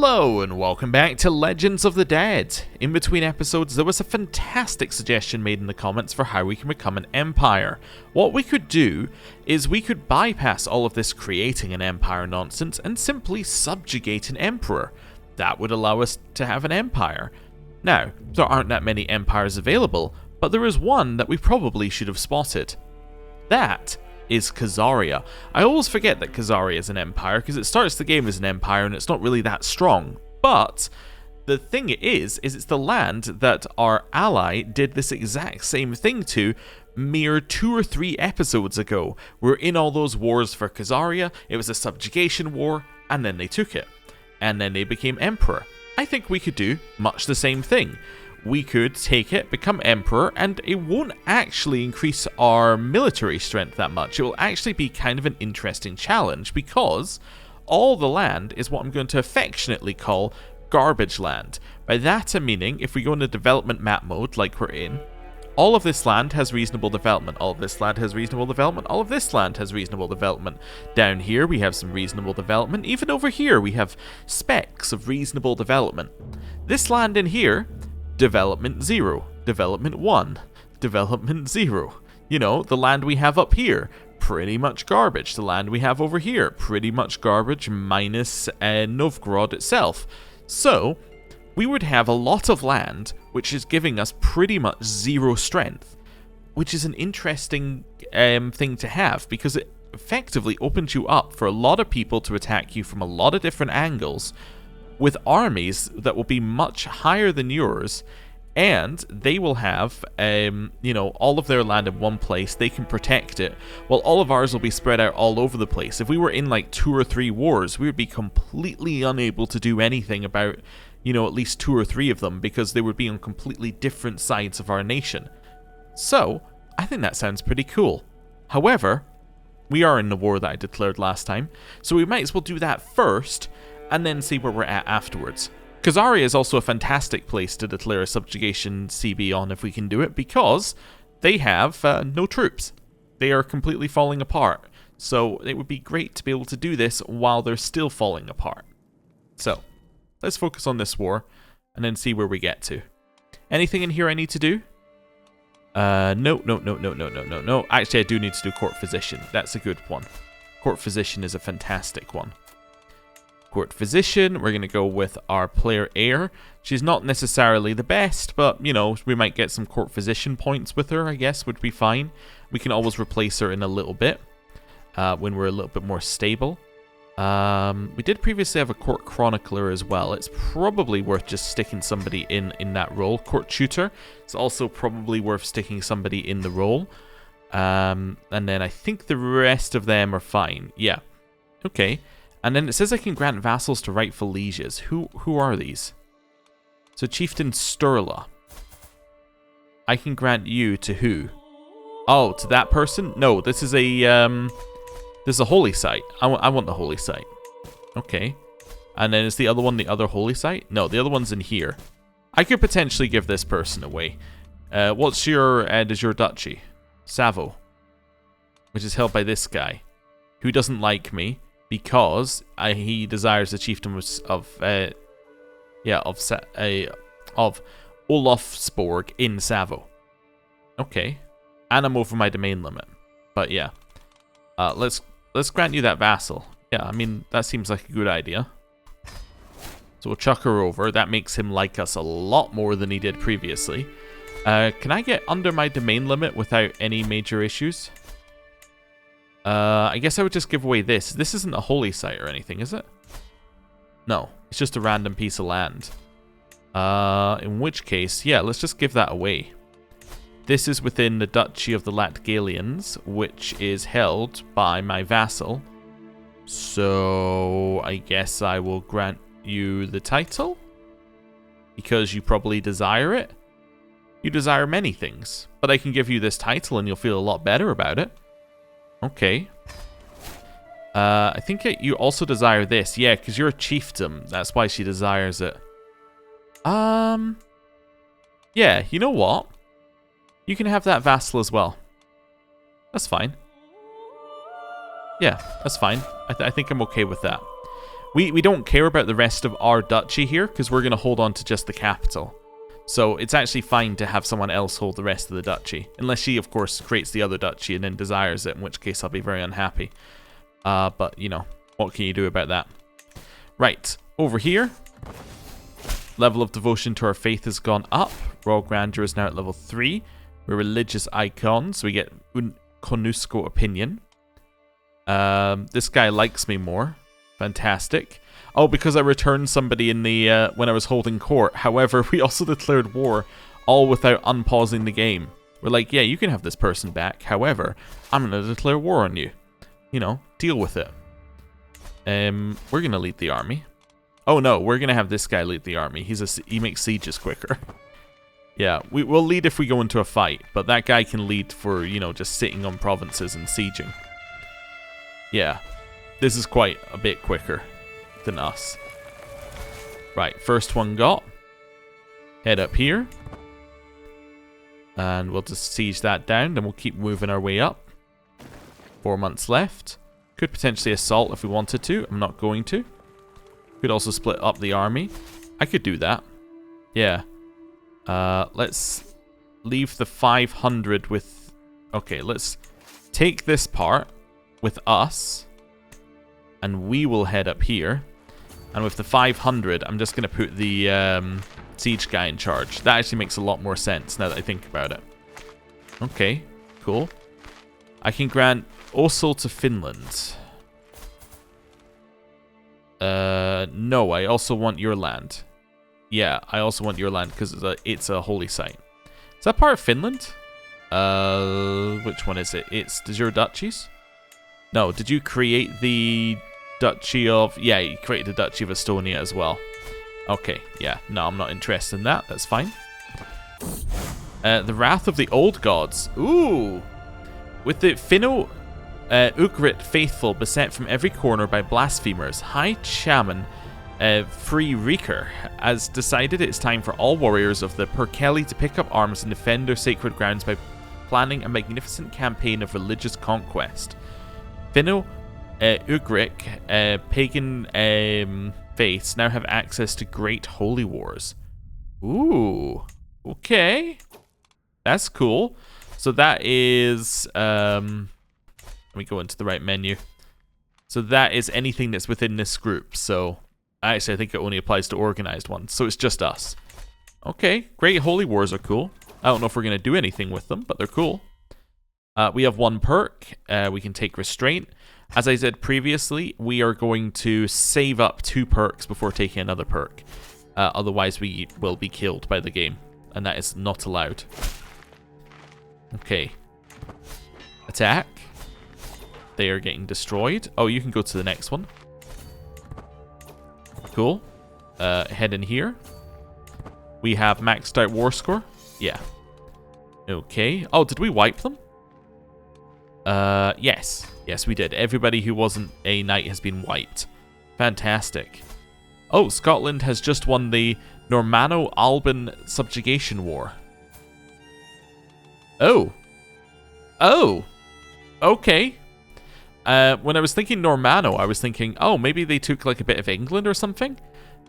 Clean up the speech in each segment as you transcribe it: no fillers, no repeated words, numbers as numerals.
Hello and welcome back to Legends of the Dead. In between episodes there was a fantastic suggestion made in the comments for how we can become an empire. What we could do is we could bypass all of this creating an empire nonsense and simply subjugate an emperor. That would allow us to have an empire. Now, there aren't that many empires available, but there is one that we probably should have spotted. That is Khazaria. I always forget that Khazaria is an empire because it starts the game as an empire and it's not really that strong. But the thing is it's the land that our ally did this exact same thing to mere 2 or 3 episodes ago. We're in all those wars for Khazaria, it was a subjugation war, and then they took it. And then they became emperor. I think we could do much the same thing. We could take it, become emperor, and it won't actually increase our military strength that much. It will actually be kind of an interesting challenge because all the land is what I'm going to affectionately call garbage land. By that I'm meaning if we go into development map mode like we're in, all of this land has reasonable development, all of this land has reasonable development, all of this land has reasonable development. Down here we have some reasonable development, even over here we have specks of reasonable development. This land in here, development 0, development 1, development 0. You know, the land we have up here, pretty much garbage. The land we have over here, pretty much garbage minus Novgorod itself. So, we would have a lot of land which is giving us pretty much 0 strength, which is an interesting thing to have because it effectively opens you up for a lot of people to attack you from a lot of different angles, with armies that will be much higher than yours, and they will have, all of their land in one place. They can protect it, while all of ours will be spread out all over the place. If we were in like 2 or 3 wars, we would be completely unable to do anything about, at least 2 or 3 of them, because they would be on completely different sides of our nation. So, I think that sounds pretty cool. However, we are in the war that I declared last time, so we might as well do that first, and then see where we're at afterwards. Khazaria is also a fantastic place to declare a subjugation CB on if we can do it, because they have no troops. They are completely falling apart, so it would be great to be able to do this while they're still falling apart. So, let's focus on this war, and then see where we get to. Anything in here I need to do? No. Actually, I do need to do court physician. That's a good one. Court physician is a fantastic one. Court physician, we're going to go with our player heir. She's not necessarily the best, but, we might get some court physician points with her, I guess, would be fine. We can always replace her in a little bit, when we're a little bit more stable. We did previously have a court chronicler as well. It's probably worth just sticking somebody in that role. Court tutor, it's also probably worth sticking somebody in the role. And then I think the rest of them are fine. Yeah. Okay. And then it says I can grant vassals to rightful lieges. Who are these? So Chieftain Sturla. I can grant you to who? Oh, to that person? No, this is a holy site. I want the holy site. Okay. And then is the other one the other holy site? No, the other one's in here. I could potentially give this person away. What's your duchy? Savo. Which is held by this guy, who doesn't like me. Because he desires the chiefdom of Olofsborg in Savo. Okay, and I'm over my domain limit. But yeah, let's grant you that vassal. Yeah, I mean that seems like a good idea. So we'll chuck her over. That makes him like us a lot more than he did previously. Can I get under my domain limit without any major issues? I guess I would just give away this. This isn't a holy site or anything, is it? No, it's just a random piece of land. In which case, yeah, let's just give that away. This is within the Duchy of the Latgalians, which is held by my vassal. So, I guess I will grant you the title? Because you probably desire it? You desire many things, but I can give you this title and you'll feel a lot better about it. Okay. I think you also desire this. Yeah, because you're a chiefdom. That's why she desires it. Yeah, you know what? You can have that vassal as well. That's fine. Yeah, that's fine. I think I'm okay with that. We don't care about the rest of our duchy here, because we're going to hold on to just the capital. So it's actually fine to have someone else hold the rest of the duchy. Unless she, of course, creates the other duchy and then desires it, in which case I'll be very unhappy. But, you know, what can you do about that? Right, over here. Level of devotion to our faith has gone up. Royal Grandeur is now at level 3. We're religious icons, so we get Konusko opinion. This guy likes me more. Fantastic. Oh, because I returned somebody in the when I was holding court. However, we also declared war, all without unpausing the game. We're like, yeah, you can have this person back. However, I'm going to declare war on you. You know, deal with it. We're going to lead the army. Oh no, we're going to have this guy lead the army. He makes sieges quicker. Yeah, we'll lead if we go into a fight, but that guy can lead for, you know, just sitting on provinces and sieging. Yeah, this is quite a bit quicker than us. Right, first one got. Head up here. And we'll just siege that down, then we'll keep moving our way up. 4 months left. Could potentially assault if we wanted to. I'm not going to. Could also split up the army. I could do that. Yeah. Let's leave the 500 with... Okay, let's take this part with us. And we will head up here. And with the 500, I'm just going to put the siege guy in charge. That actually makes a lot more sense now that I think about it. Okay, cool. I can grant Osel to Finland. No, I also want your land. Yeah, I also want your land because it's a holy site. Is that part of Finland? Which one is it? Does your duchies? No, did you create the Duchy of... Yeah, you created the Duchy of Estonia as well. Okay, yeah. No, I'm not interested in that. That's fine. The Wrath of the Old Gods. Ooh! With the Finno Ugrit faithful beset from every corner by blasphemers, High Shaman Free Reeker has decided it's time for all warriors of the Perkeli to pick up arms and defend their sacred grounds by planning a magnificent campaign of religious conquest. Finno Ugric pagan faiths now have access to great holy wars. Ooh, okay. That's cool. So that is... let me go into the right menu. So that is anything that's within this group. So actually, I think it only applies to organized ones. So it's just us. Okay, great holy wars are cool. I don't know if we're going to do anything with them, but they're cool. We have one perk. We can take restraint. As I said previously, we are going to save up 2 perks before taking another perk. Otherwise, we will be killed by the game. And that is not allowed. Okay. Attack. They are getting destroyed. Oh, you can go to the next one. Cool. Head in here. We have maxed out war score. Yeah. Okay. Oh, did we wipe them? Yes. Yes, we did. Everybody who wasn't a knight has been wiped. Fantastic. Oh, Scotland has just won the Normanno-Alban subjugation war. Oh. Oh. Okay. When I was thinking Normanno, I was thinking, oh, maybe they took like a bit of England or something?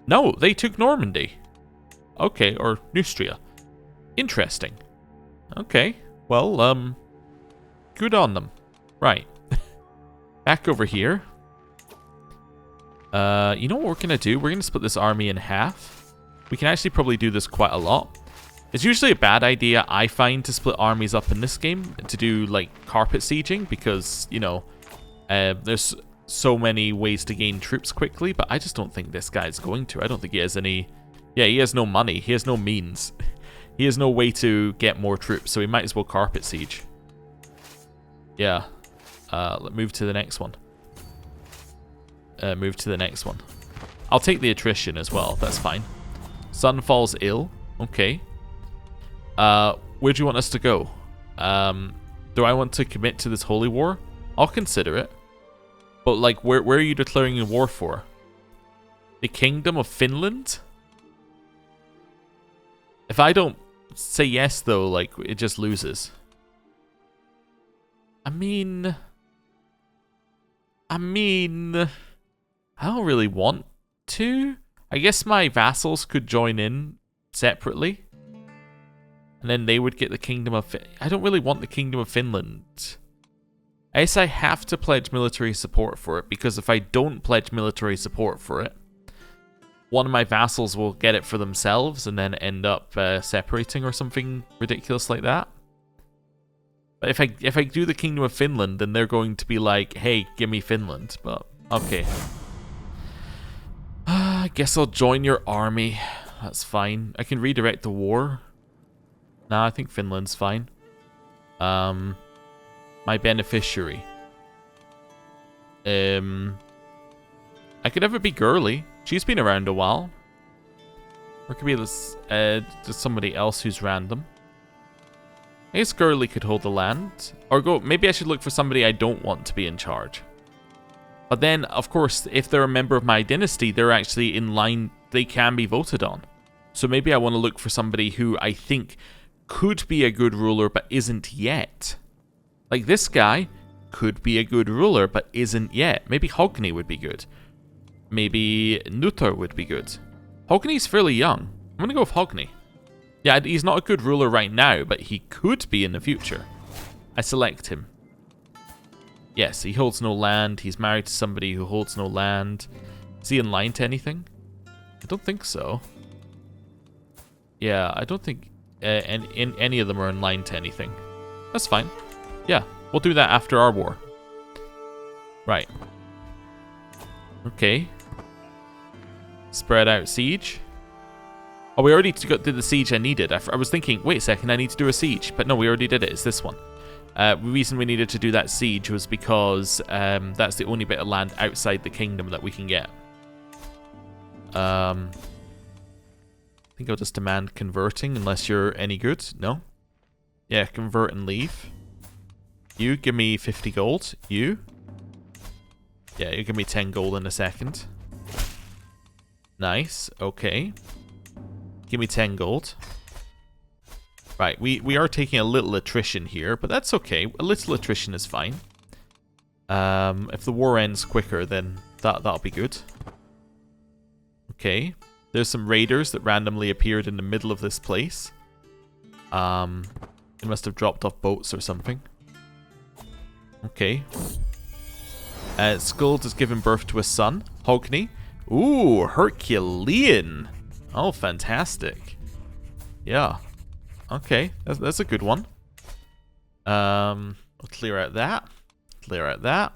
No, they took Normandy. Okay, or Neustria. Interesting. Okay, well, good on them. Right. Back over here. You know what we're going to do? We're going to split this army in half. We can actually probably do this quite a lot. It's usually a bad idea, I find, to split armies up in this game to do, like, carpet sieging because, you know, there's so many ways to gain troops quickly, but I just don't think this guy's going to. I don't think he has any... Yeah, he has no money. He has no means. He has no way to get more troops, so he might as well carpet siege. Yeah. Let's move to the next one. Move to the next one. I'll take the attrition as well. That's fine. Sun falls ill. Okay. Where do you want us to go? Do I want to commit to this holy war? I'll consider it. But, like, where are you declaring a war for? The Kingdom of Finland? If I don't say yes, though, like, it just loses. I mean... I don't really want to. I guess my vassals could join in separately. And then they would get the Kingdom of... I don't really want the Kingdom of Finland. I guess I have to pledge military support for it, because if I don't pledge military support for it, one of my vassals will get it for themselves and then end up separating or something ridiculous like that. But if I do the Kingdom of Finland, then they're going to be like, hey, give me Finland. But, okay. I guess I'll join your army. That's fine. I can redirect the war. Nah, I think Finland's fine. My beneficiary. I could never be Girly. She's been around a while. Or it could be this, just somebody else who's random. I guess Girly could hold the land. Or go, maybe I should look for somebody I don't want to be in charge. But then, of course, if they're a member of my dynasty, they're actually in line, they can be voted on. So maybe I want to look for somebody who I think could be a good ruler, but isn't yet. Like this guy could be a good ruler, but isn't yet. Maybe Hogni would be good. Maybe Nutter would be good. Hogni's fairly young. I'm going to go with Hogni. Yeah, he's not a good ruler right now, but he could be in the future. I select him. Yes, he holds no land. He's married to somebody who holds no land. Is he in line to anything? I don't think so. Yeah, I don't think any of them are in line to anything. That's fine. Yeah, we'll do that after our war. Right. Okay. Spread out siege. Oh, we already did the siege I needed. I was thinking, wait a second, I need to do a siege. But no, we already did it. It's this one. The reason we needed to do that siege was because that's the only bit of land outside the kingdom that we can get. I think I'll just demand converting unless you're any good. No? Yeah, convert and leave. You, give me 50 gold. You? Yeah, you give me 10 gold in a second. Nice. Okay. Give me 10 gold. Right, we are taking a little attrition here, but that's okay. A little attrition is fine. If the war ends quicker, then that'll be good. Okay. There's some raiders that randomly appeared in the middle of this place. They must have dropped off boats or something. Okay. Skuld has given birth to a son, Hogni. Ooh, Herculean. Oh, fantastic. Yeah. Okay, that's a good one. I'll clear out that. Clear out that.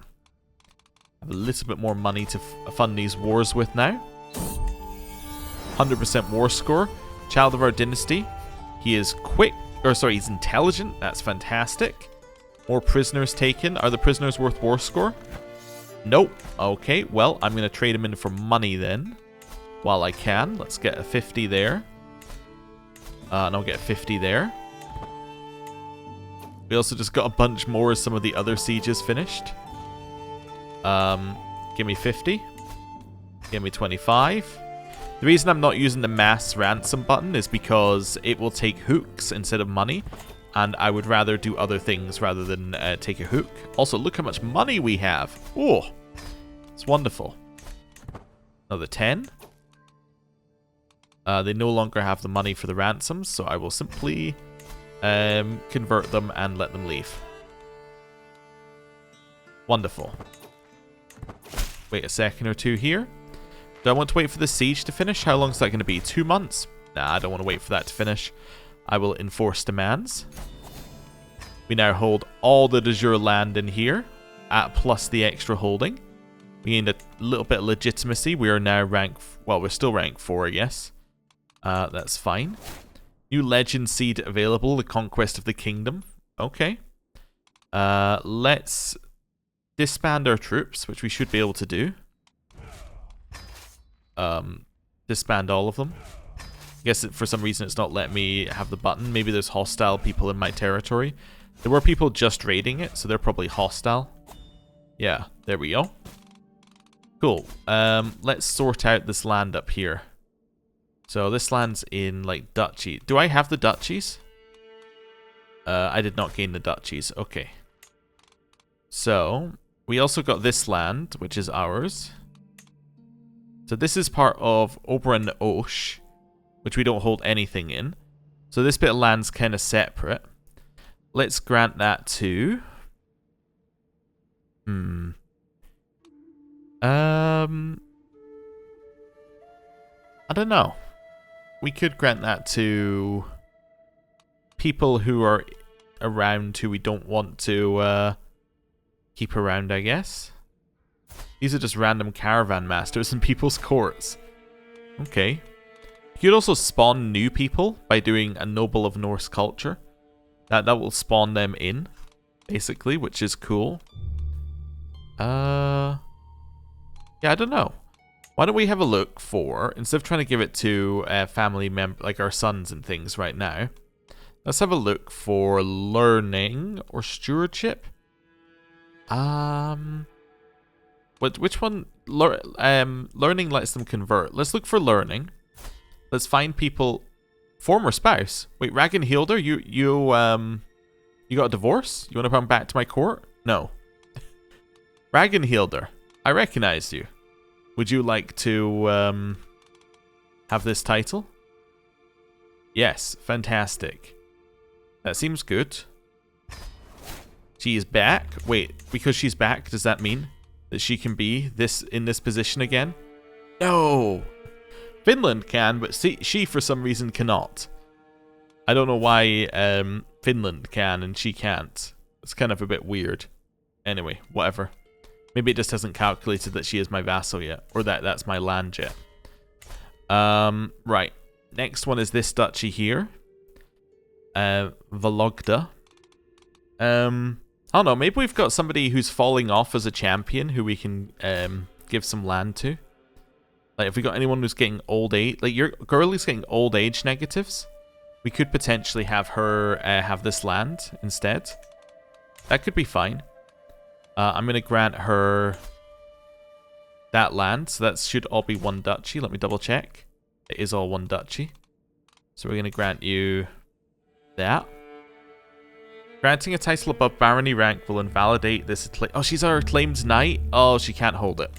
Have a little bit more money to fund these wars with now. 100% war score. Child of our dynasty. He is quick. Or sorry, he's intelligent. That's fantastic. More prisoners taken. Are the prisoners worth war score? Nope. Okay, well, I'm going to trade him in for money then. While I can. Let's get a 50 there. And I'll get 50 there. We also just got a bunch more as some of the other sieges finished. Give me 50. Give me 25. The reason I'm not using the mass ransom button is because it will take hooks instead of money. And I would rather do other things rather than take a hook. Also, look how much money we have. Oh, it's wonderful. Another 10. They no longer have the money for the ransoms, so I will simply convert them and let them leave. Wonderful. Wait a second or two here. Do I want to wait for the siege to finish? How long is that going to be? 2 months? Nah, I don't want to wait for that to finish. I will enforce demands. We now hold all the de jure land in here, at plus the extra holding. We gained a little bit of legitimacy. We are now rank... Well, we're still rank 4, I guess. That's fine. New legend seed available, the conquest of the kingdom. Okay. Let's disband our troops, which we should be able to do. Disband all of them. I guess for some reason it's not letting me have the button. Maybe there's hostile people in my territory. There were people just raiding it, so they're probably hostile. Yeah, there we go. Cool. Let's sort out this land up here. So this land's in, like, duchy. Do I have the duchies? I did not gain the duchies. Okay. So, we also got this land, which is ours. So this is part of Oberon Osh, which we don't hold anything in. So this bit of land's kind of separate. Let's grant that to... I don't know. We could grant that to people who are around who we don't want to keep around, I guess. These are just random caravan masters in people's courts. Okay. You could also spawn new people by doing a noble of Norse culture. That will spawn them in, basically, which is cool. Yeah, I don't know. Why don't we have a look for, instead of trying to give it to family members, like our sons and things right now, let's have a look for learning or stewardship. Which one? Learning lets them convert. Let's look for learning. Let's find people. Former spouse. Wait, Ragnhildur, you got a divorce? You want to come back to my court? No. Ragnhildur, I recognize you. Would you like to have this title? Yes, fantastic. That seems good. She is back. Wait, because she's back, does that mean that she can be in this position again? No. Finland can, but she for some reason cannot. I don't know why Finland can and she can't. It's kind of a bit weird. Anyway, whatever. Maybe it just hasn't calculated that she is my vassal yet, or that's my land yet. Right. Next one is this duchy here. Vologda. I don't know, maybe we've got somebody who's falling off as a champion who we can give some land to. Like, if we got anyone who's getting old age, like your girl is getting old age negatives, we could potentially have her have this land instead. That could be fine. I'm going to grant her that land, so that should all be one duchy. Let me double check. It is all one duchy. So we're going to grant you that. Granting a title above barony rank will invalidate this. Oh, she's our acclaimed knight? Oh, she can't hold it.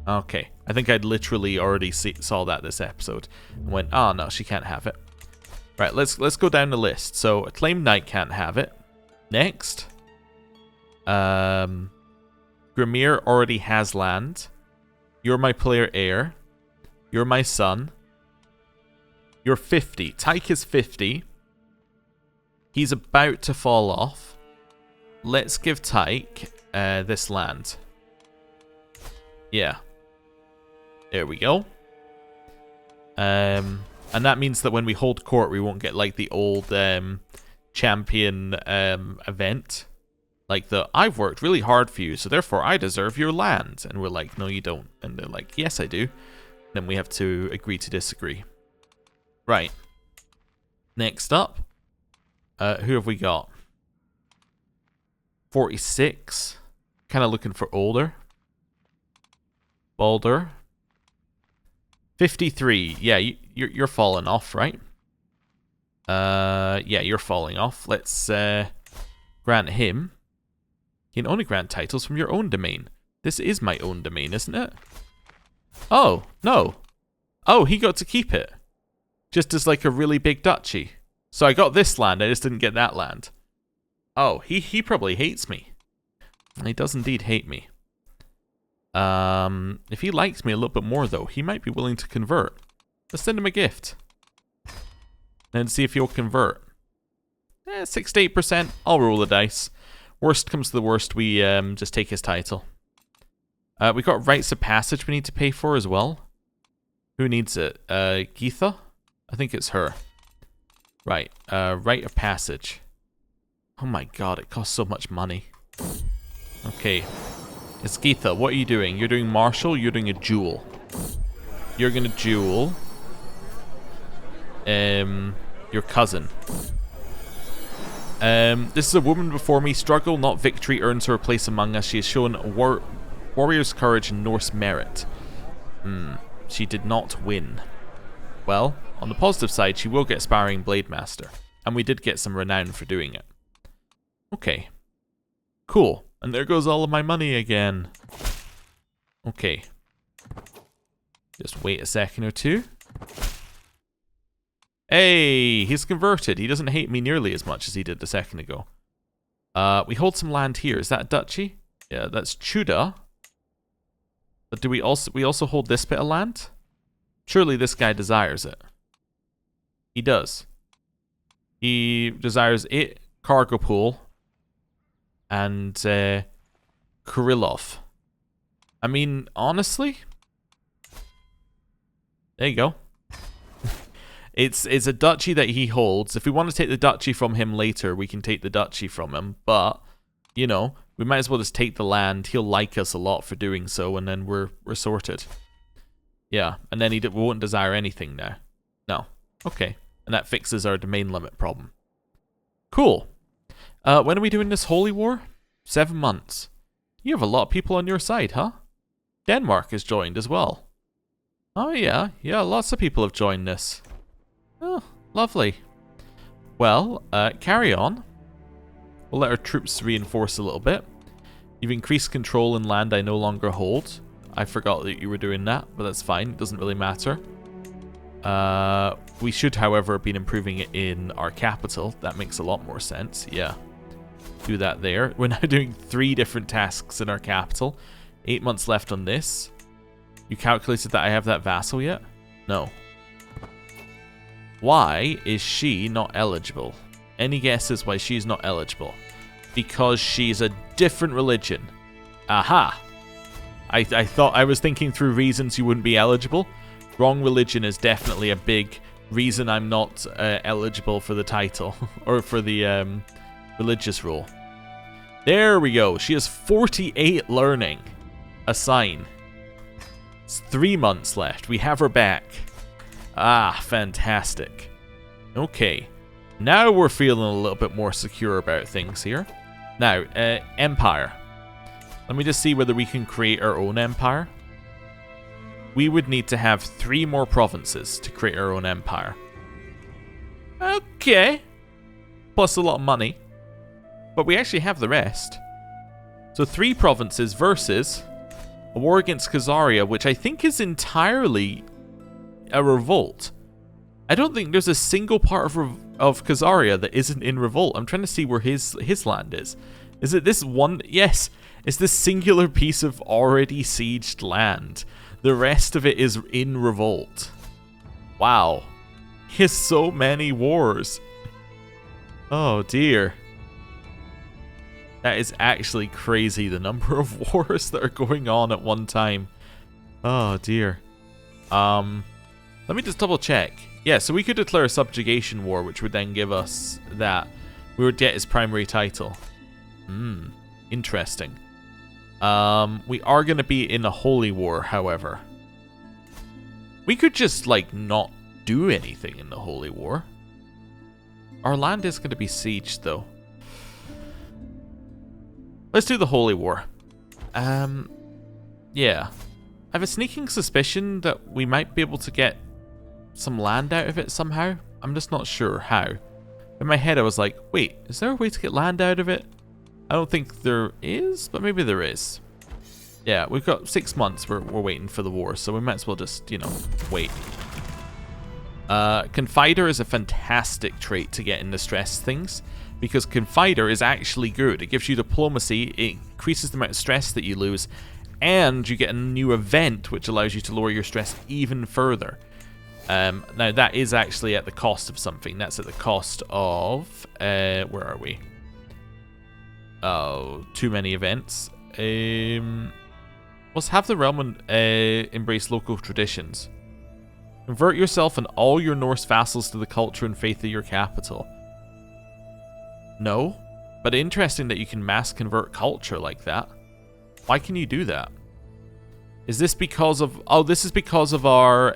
Okay. I think I'd literally already saw that this episode. And went, oh no, she can't have it. Right, let's go down the list. So, acclaimed knight can't have it. Next. Grimir already has land. You're my player heir. You're my son. You're 50. Tyke is 50. He's about to fall off. Let's give Tyke this land. Yeah. There we go. And that means that when we hold court, we won't get like the old champion event. Like I've worked really hard for you, so therefore I deserve your land. And we're like, no, you don't. And they're like, yes, I do. Then we have to agree to disagree. Right. Next up. Who have we got? 46. Kind of looking for older. Baldur. 53. Yeah, you're falling off, right? Yeah, you're falling off. Let's grant him. You can only grant titles from your own domain. This is my own domain, isn't it? Oh, no. Oh, he got to keep it. Just as like a really big duchy. So I got this land, I just didn't get that land. Oh, he probably hates me. He does indeed hate me. If he likes me a little bit more, though, he might be willing to convert. Let's send him a gift. And see if he'll convert. 68%. I'll roll the dice. Worst comes to the worst, we just take his title. We got rites of passage we need to pay for as well. Who needs it? Geetha? I think it's her. Right. Rite of passage. Oh my god, it costs so much money. Okay. It's Geetha. What are you doing? You're doing martial, you're doing a duel. You're gonna duel your cousin. This is a woman before me. Struggle, not victory, earns her a place among us. She has shown warrior's courage and Norse merit. She did not win. Well, on the positive side, she will get Sparring Blade Master. And we did get some renown for doing it. Okay. Cool. And there goes all of my money again. Okay. Just wait a second or two. Hey, he's converted. He doesn't hate me nearly as much as he did a second ago. We hold some land here. Is that a duchy? Yeah, that's Chuda. But do we also hold this bit of land? Surely this guy desires it. He does. He desires it, cargo pool, and Kirillov. I mean, honestly, there you go. It's a duchy that he holds. If we want to take the duchy from him later, we can take the duchy from him. But, you know, we might as well just take the land. He'll like us a lot for doing so, and then we're sorted. Yeah, and then we won't desire anything now. No. Okay. And that fixes our domain limit problem. Cool. When are we doing this holy war? 7 months. You have a lot of people on your side, huh? Denmark has joined as well. Oh yeah, lots of people have joined this. Oh, lovely. Well, carry on. We'll let our troops reinforce a little bit. You've increased control in land I no longer hold. I forgot that you were doing that, but that's fine. It doesn't really matter. We should, however, have been improving it in our capital. That makes a lot more sense. Yeah. Do that there. We're now doing 3 different tasks in our capital. 8 months left on this. You calculated that I have that vassal yet? No. Why is she not eligible? Any guesses why she's not eligible? Because she's a different religion. Aha! I was thinking through reasons you wouldn't be eligible. Wrong religion is definitely a big reason I'm not eligible for the title. Or for the religious role. There we go. She has 48 learning. A sign. It's 3 months left. We have her back. Ah, fantastic. Okay. Now we're feeling a little bit more secure about things here. Now, empire. Let me just see whether we can create our own empire. We would need to have 3 more provinces to create our own empire. Okay. Plus a lot of money. But we actually have the rest. So 3 provinces versus a war against Khazaria, which I think is entirely a revolt. I don't think there's a single part of Khazaria that isn't in revolt. I'm trying to see where his land is. Is it this one? Yes, it's this singular piece of already sieged land. The rest of it is in revolt. Wow. He has so many wars. Oh dear. That is actually crazy, the number of wars that are going on at one time. Oh dear. Let me just double check. Yeah, so we could declare a subjugation war, which would then give us that. We would get his primary title. Interesting. We are going to be in a holy war, however. We could just, like, not do anything in the holy war. Our land is going to be sieged, though. Let's do the holy war. Yeah. I have a sneaking suspicion that we might be able to get some land out of it somehow. I'm just not sure how. In my head I was like, wait, is there a way to get land out of it? I don't think there is, but maybe there is. Yeah, we've got 6 months we're waiting for the war, so we might as well just, you know, wait. Confider is a fantastic trait to get in the stress things, because Confider is actually good. It gives you diplomacy, it increases the amount of stress that you lose, and you get a new event which allows you to lower your stress even further. Now that is actually at the cost of something. That's at the cost of where are we? Oh, too many events. Let's have the realm embrace local traditions. Convert yourself and all your Norse vassals to the culture and faith of your capital. No, but interesting that you can mass convert culture like that. Why can you do that? Is this because of... Oh, this is because of our...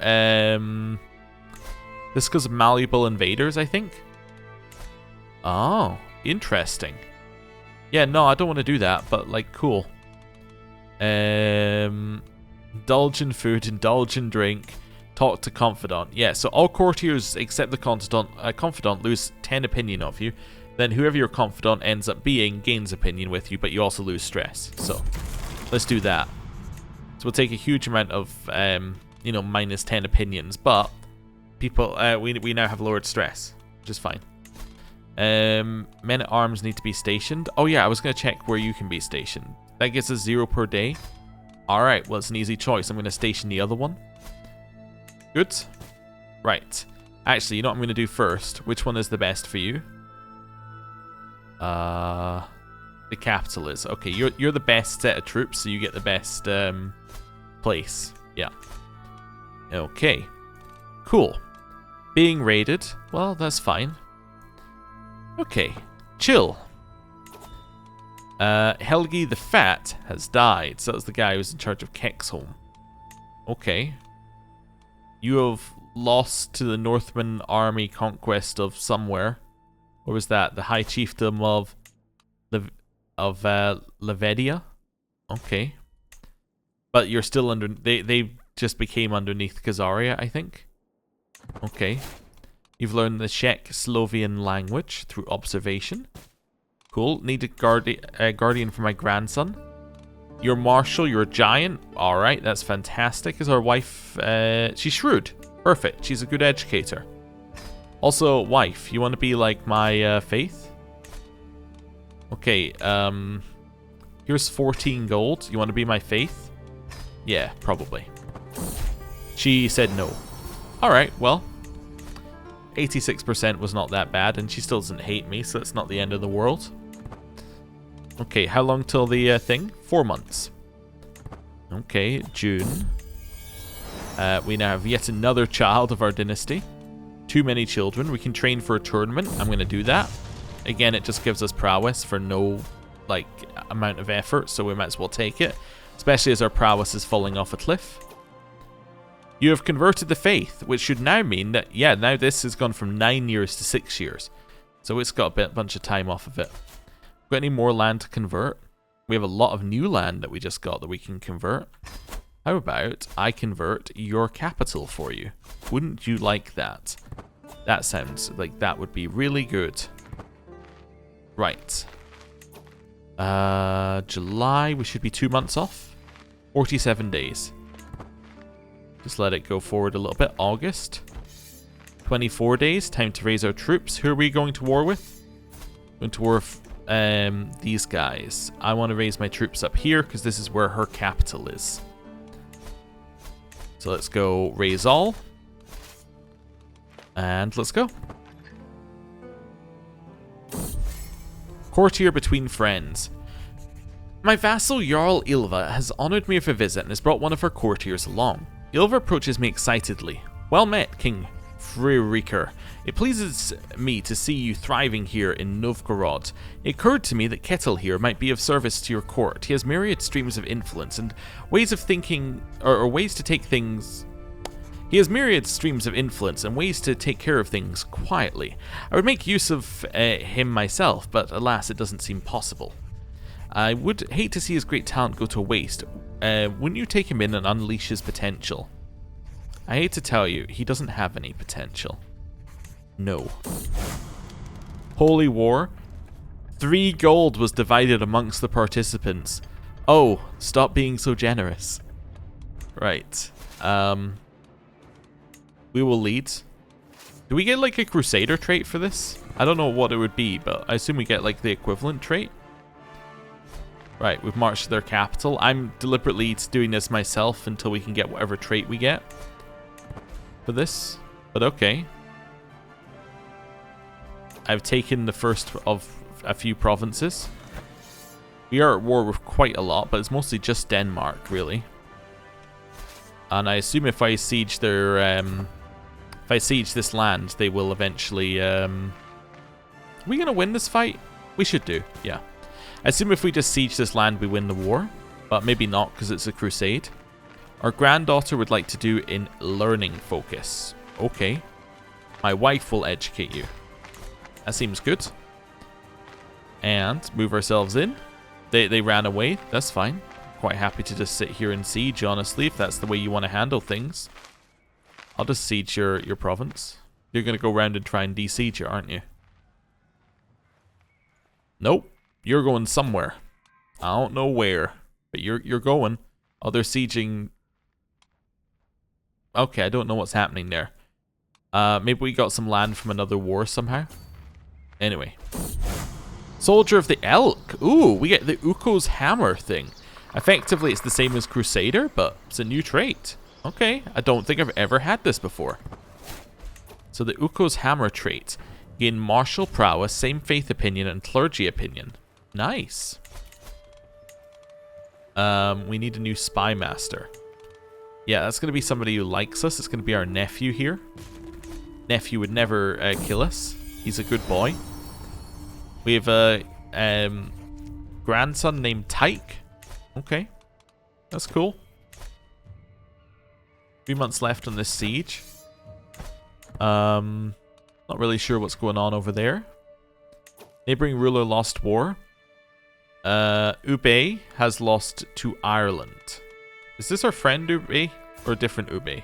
This is because of malleable invaders, I think? Oh, interesting. Yeah, no, I don't want to do that, but, like, cool. Indulge in food, indulge in drink, talk to confidant. Yeah, so all courtiers except the confidant lose 10 opinion of you. Then whoever your confidant ends up being gains opinion with you, but you also lose stress. So, let's do that. So we'll take a huge amount of, you know, minus 10 opinions, but people, we now have lowered stress, which is fine. Men at arms need to be stationed. Oh yeah, I was going to check where you can be stationed. That gets us 0 per day. Alright, well, it's an easy choice. I'm going to station the other one. Good. Right. Actually, you know what I'm going to do first? Which one is the best for you? The capital is. Okay, you're the best set of troops, so you get the best place. Yeah. Okay. Cool. Being raided. Well, that's fine. Okay. Chill. Helgi the Fat has died. So that was the guy who was in charge of Kexholm. Okay. You have lost to the Northman army conquest of somewhere. What was that? The High Chiefdom of Levedia? Okay. But you're still under... They just became underneath Khazaria, I think. Okay. You've learned the Czech-Slovian language through observation. Cool. Need a guardian for my grandson. You're martial, you're a giant. Alright, that's fantastic. Is our wife... she's shrewd. Perfect. She's a good educator. Also, wife, you want to be like my faith? Okay, here's 14 gold. You want to be my faith? Yeah, probably. She said no. Alright, well. 86% was not that bad, and she still doesn't hate me, so it's not the end of the world. Okay, how long till the thing? 4 months. Okay, June. We now have yet another child of our dynasty. Too many children. We can train for a tournament. I'm going to do that. Again, it just gives us prowess for no, like, amount of effort, so we might as well take it. Especially as our prowess is falling off a cliff. You have converted the faith, which should now mean that, yeah, now this has gone from 9 years to 6 years. So it's got a bunch of time off of it. Got any more land to convert? We have a lot of new land that we just got that we can convert. How about I convert your capital for you? Wouldn't you like that? That sounds like that would be really good. Right. July, we should be 2 months off. 47 days. Just let it go forward a little bit. August. 24 days. Time to raise our troops. Who are we going to war with? Going to war with these guys. I want to raise my troops up here because this is where her capital is. So let's go raise all. And let's go. Courtier between friends. My vassal Jarl Ylva has honored me with a visit and has brought one of her courtiers along. Ylva approaches me excitedly. Well met, King Fririker. It pleases me to see you thriving here in Novgorod. It occurred to me that Ketil here might be of service to your court. He has myriad streams of influence and ways of thinking, or ways to take things... He has myriad streams of influence and ways to take care of things quietly. I would make use of him myself, but alas, it doesn't seem possible. I would hate to see his great talent go to waste. Wouldn't you take him in and unleash his potential? I hate to tell you, he doesn't have any potential. No. Holy War. 3 gold was divided amongst the participants. Oh, stop being so generous. Right. We will lead. Do we get like a Crusader trait for this? I don't know what it would be, but I assume we get like the equivalent trait. Right, we've marched to their capital. I'm deliberately doing this myself until we can get whatever trait we get for this. But okay. I've taken the first of a few provinces. We are at war with quite a lot, but it's mostly just Denmark, really. And I assume if I siege their... if I siege this land, they will eventually... Are we going to win this fight? We should do, yeah. I assume if we just siege this land, we win the war. But maybe not, because it's a crusade. Our granddaughter would like to do in learning focus. Okay. My wife will educate you. That seems good. And move ourselves in. They ran away. That's fine. Quite happy to just sit here and siege, honestly, if that's the way you want to handle things. I'll just siege your province. You're going to go around and try and de-siege it, aren't you? Nope. You're going somewhere. I don't know where, but you're going. Oh, they're sieging... Okay, I don't know what's happening there. Maybe we got some land from another war somehow. Anyway. Soldier of the Elk. Ooh, we get the Uko's Hammer thing. Effectively, it's the same as Crusader, but it's a new trait. Okay, I don't think I've ever had this before. So the Uko's Hammer trait. Gain martial prowess, same faith opinion, and clergy opinion. Nice. We need a new spy master. Yeah, that's going to be somebody who likes us. It's going to be our nephew here. Nephew would never kill us. He's a good boy. We have a grandson named Tyke. Okay. That's cool. 3 months left on this siege. Not really sure what's going on over there. Neighboring ruler lost war. Ube has lost to Ireland. Is this our friend Ube or a different Ube?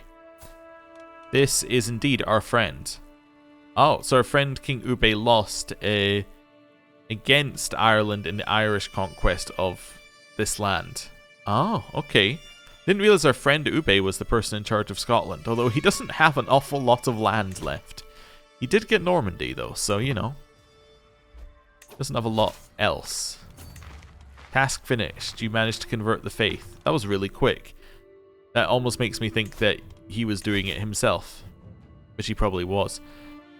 This is indeed our friend. Oh, so our friend King Ube lost against Ireland in the Irish conquest of this land. Oh, okay. Didn't realize our friend Ube was the person in charge of Scotland, although he doesn't have an awful lot of land left. He did get Normandy though, so you know. Doesn't have a lot else. Task finished. You managed to convert the faith. That was really quick. That almost makes me think that he was doing it himself. Which he probably was.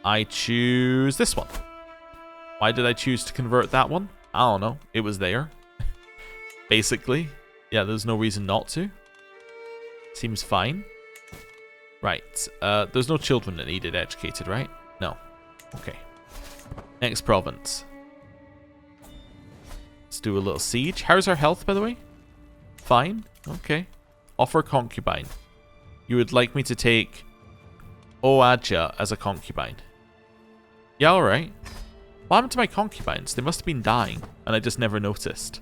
I choose this one. Why did I choose to convert that one? I don't know. It was there. Basically. Yeah, there's no reason not to. Seems fine. Right. There's no children that needed educated, right? No. Okay. Next province. Let's do a little siege. How's our health, by the way? Fine. Okay. Offer concubine. You would like me to take Oadja as a concubine. Yeah, alright. What happened to my concubines? They must have been dying, and I just never noticed.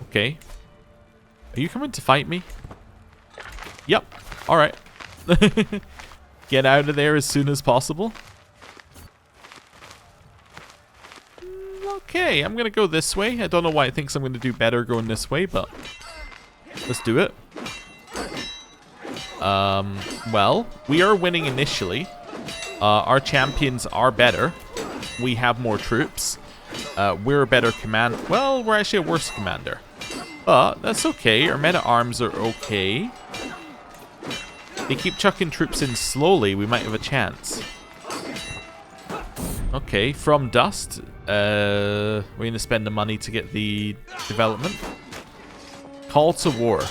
Okay. Are you coming to fight me? Yep. Alright. Get out of there as soon as possible. Okay, I'm going to go this way. I don't know why it thinks I'm going to do better going this way, but let's do it. Well, we are winning initially. Our champions are better. We have more troops. We're a better command. Well, we're actually a worse commander. But that's okay. Our men-at-arms are okay. They keep chucking troops in slowly. We might have a chance. Okay, from dust. We're going to spend the money to get the development. Call to war.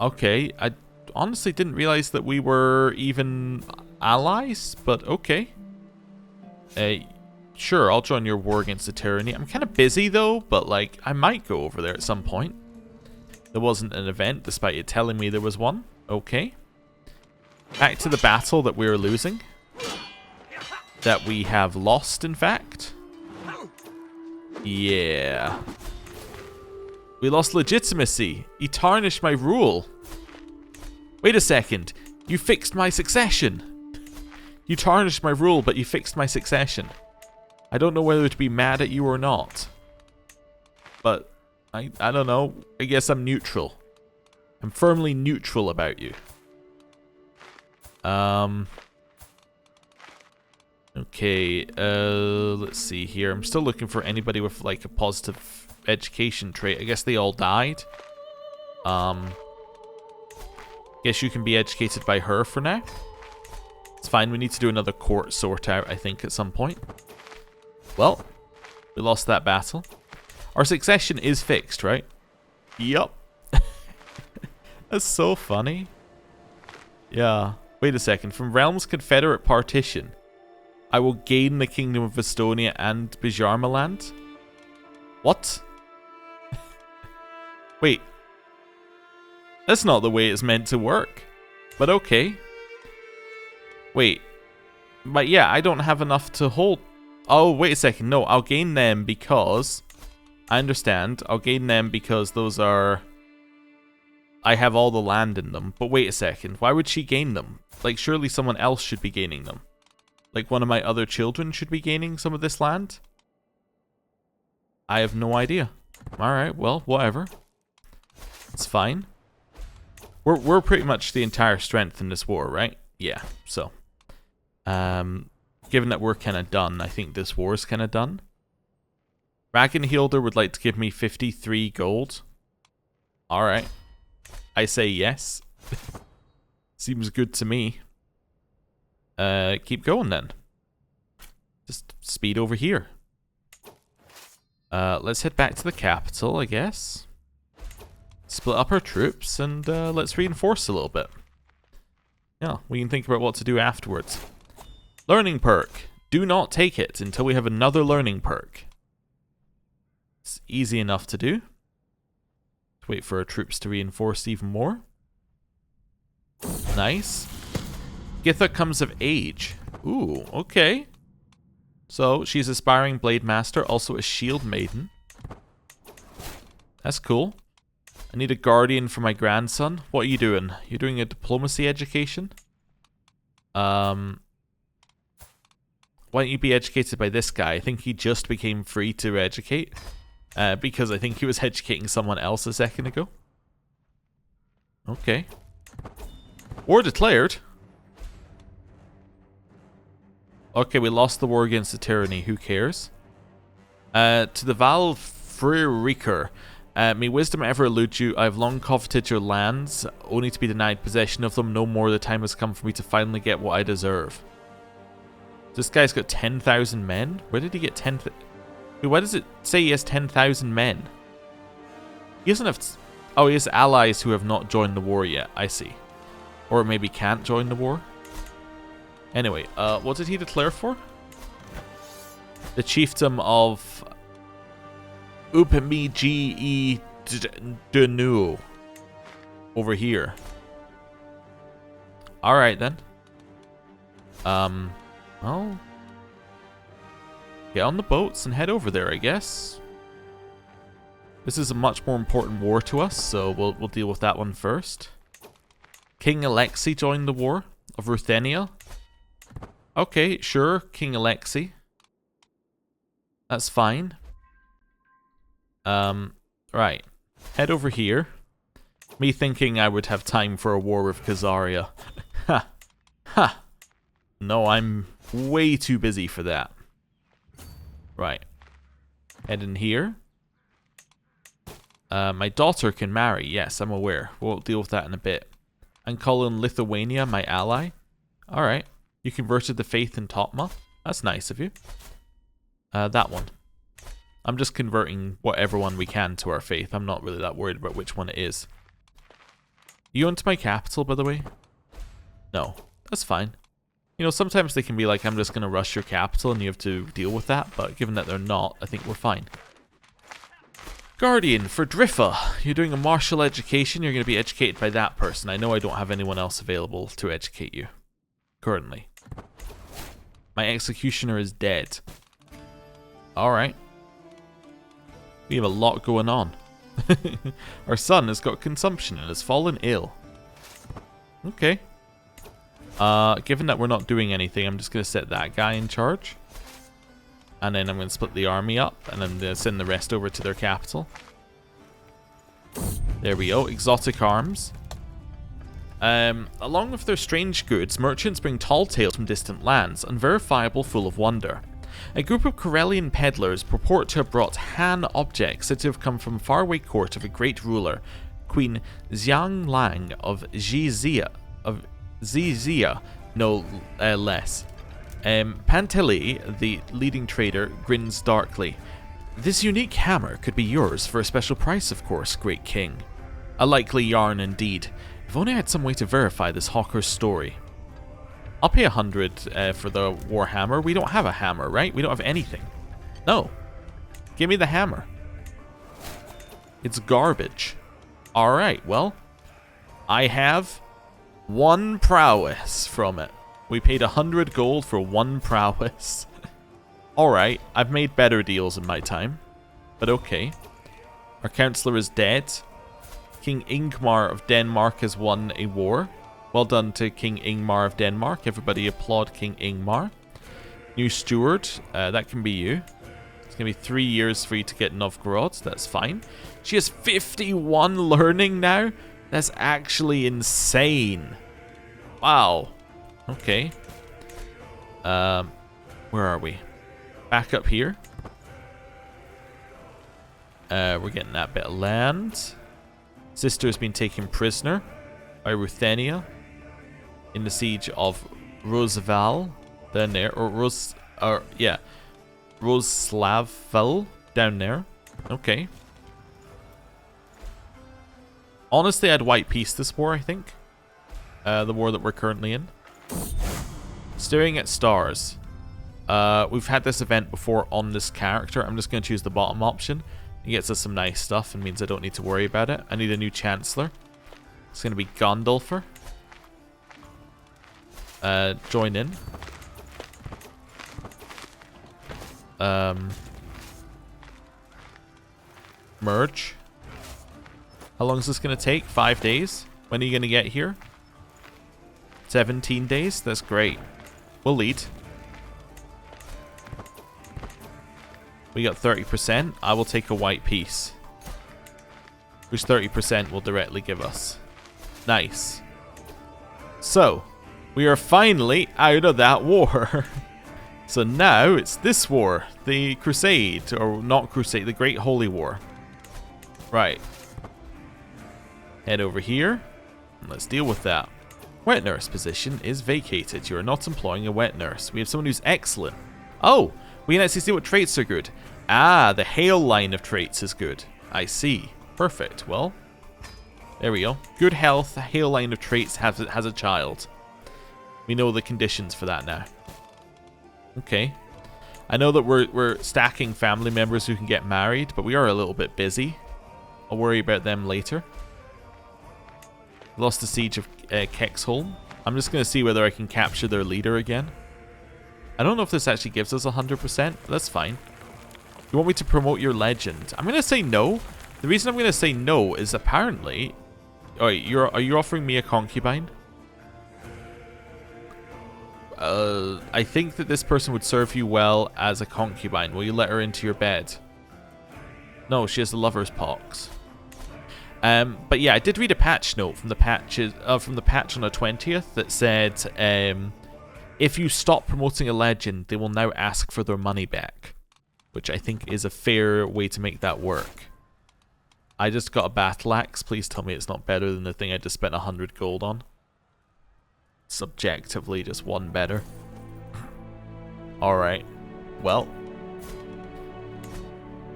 Okay, I honestly didn't realize that we were even allies, but okay. Sure, I'll join your war against the tyranny. I'm kind of busy though, but like, I might go over there at some point. There wasn't an event, despite it telling me there was one. Okay. Back to the battle that we're losing. That we have lost, in fact. Yeah. We lost legitimacy. He tarnished my rule. Wait a second. You fixed my succession. You tarnished my rule, but you fixed my succession. I don't know whether to be mad at you or not. But, I don't know. I guess I'm neutral. I'm firmly neutral about you. Okay, let's see here. I'm still looking for anybody with, like, a positive education trait. I guess they all died. Guess you can be educated by her for now. It's fine. We need to do another court sort out, I think, at some point. Well, we lost that battle. Our succession is fixed, right? Yup. That's so funny. Yeah. Wait a second. From Realm's Confederate Partition, I will gain the Kingdom of Estonia and Bjarmaland. What? Wait. That's not the way it's meant to work. But okay. Wait. But yeah, I don't have enough to hold. Oh, wait a second. No, I'll gain them because... I understand. I'll gain them because those are... I have all the land in them. But wait a second. Why would she gain them? Like, surely someone else should be gaining them. Like, one of my other children should be gaining some of this land? I have no idea. Alright, well, whatever. It's fine. We're pretty much the entire strength in this war, right? Yeah, so. Given that we're kind of done, I think this war is kind of done. Ragnhildur would like to give me 53 gold. Alright. I say yes. Seems good to me. Keep going then. Just speed over here. Let's head back to the capital, I guess. Split up our troops and let's reinforce a little bit. Yeah, we can think about what to do afterwards. Learning perk. Do not take it until we have another learning perk. It's easy enough to do. Wait for our troops to reinforce even more. Nice. Githa comes of age. Ooh, okay. So, she's aspiring blade master, also a shield maiden. That's cool. I need a guardian for my grandson. What are you doing? You're doing a diplomacy education? Why don't you be educated by this guy? I think he just became free to educate. Because I think he was educating someone else a second ago. Okay. War declared. Okay, we lost the war against the tyranny. Who cares? To the Val Fririker. May wisdom ever elude you. I have long coveted your lands, only to be denied possession of them. No more, the time has come for me to finally get what I deserve. This guy's got 10,000 men? Where did he get 10,000? Why does it say he has 10,000 men? He doesn't have... Oh, he has allies who have not joined the war yet. I see. Or maybe can't join the war. Anyway, what did he declare for? The chiefdom of... Upamiji Denu. Over here. Alright then. Well... Get on the boats and head over there, I guess. This is a much more important war to us, so we'll deal with that one first. King Alexei joined the war of Ruthenia. Okay, sure, King Alexei. That's fine. Right. Head over here. Me thinking I would have time for a war with Khazaria. Ha! Ha! No, I'm way too busy for that. Right. Head in here. My daughter can marry. Yes, I'm aware. We'll deal with that in a bit. I'm calling Lithuania my ally. Alright. You converted the faith in Totma. That's nice of you. That one. I'm just converting whatever one we can to our faith. I'm not really that worried about which one it is. You into my capital, by the way? No. That's fine. You know, sometimes they can be like, I'm just going to rush your capital and you have to deal with that. But given that they're not, I think we're fine. Guardian for Driffa. You're doing a martial education. You're going to be educated by that person. I know I don't have anyone else available to educate you. Currently. My executioner is dead. Alright. We have a lot going on. Our son has got consumption and has fallen ill. Okay. Given that we're not doing anything, I'm just going to set that guy in charge. And then I'm going to split the army up, and I'm going to send the rest over to their capital. There we go, exotic arms. Along with their strange goods, merchants bring tall tales from distant lands, unverifiable, full of wonder. A group of Karelian peddlers purport to have brought Han objects said to have come from faraway court of a great ruler, Queen Xianglang of Zizia, no less. Panteli, the leading trader, grins darkly. This unique hammer could be yours for a special price, of course, great king. A likely yarn indeed. If only I had some way to verify this hawker's story. I'll pay 100 for the war hammer. We don't have a hammer, right? We don't have anything. No. Give me the hammer. It's garbage. Alright, well. I have 1 prowess from it. We paid 100 gold for 1 prowess. Alright, I've made better deals in my time. But okay. Our counselor is dead. King Ingmar of Denmark has won a war. Well done to King Ingmar of Denmark. Everybody applaud King Ingmar. New steward. That can be you. It's going to be 3 years for you to get Novgorod. That's fine. She has 51 learning now? That's actually insane. Wow. Okay. Where are we? Back up here. We're getting that bit of land. Sister's been taken prisoner by Ruthenia in the siege of Roosevelt down there, or Roslavl down there. Okay. Honestly, I'd white peace this war, I think. The war that we're currently in. Staring at stars. We've had this event before on this character. I'm just going to choose the bottom option. It gets us some nice stuff and means I don't need to worry about it. I need a new Chancellor. It's going to be Gondolfer. Join in. Merge. How long is this going to take? 5 days? When are you going to get here? 17 days? That's great. We'll lead. We got 30%. I will take a white piece. Which 30% will directly give us. Nice. So, we are finally out of that war. So now it's this war. The Crusade. Or not Crusade. The Great Holy War. Right. Head over here. And let's deal with that. Wet nurse position is vacated. You are not employing a wet nurse. We have someone who's excellent. Oh, we can actually see what traits are good. Ah, the hail line of traits is good. I see. Perfect. Well, there we go. Good health, hail line of traits has a child. We know the conditions for that now. Okay. I know that we're stacking family members who can get married, but we are a little bit busy. I'll worry about them later. Lost the siege of Kexholm. I'm just going to see whether I can capture their leader again. I don't know if this actually gives us 100%, but that's fine. You want me to promote your legend? I'm going to say no. The reason I'm going to say no is apparently... Oh, are you offering me a concubine? I think that this person would serve you well as a concubine. Will you let her into your bed? No, she has the lover's pox. But yeah, I did read a patch note from the patch on the 20th that said, if you stop promoting a legend, they will now ask for their money back, which I think is a fair way to make that work. I just got a battle axe. Please tell me it's not better than the thing I just spent 100 gold on. Subjectively, just one better. Alright. Well.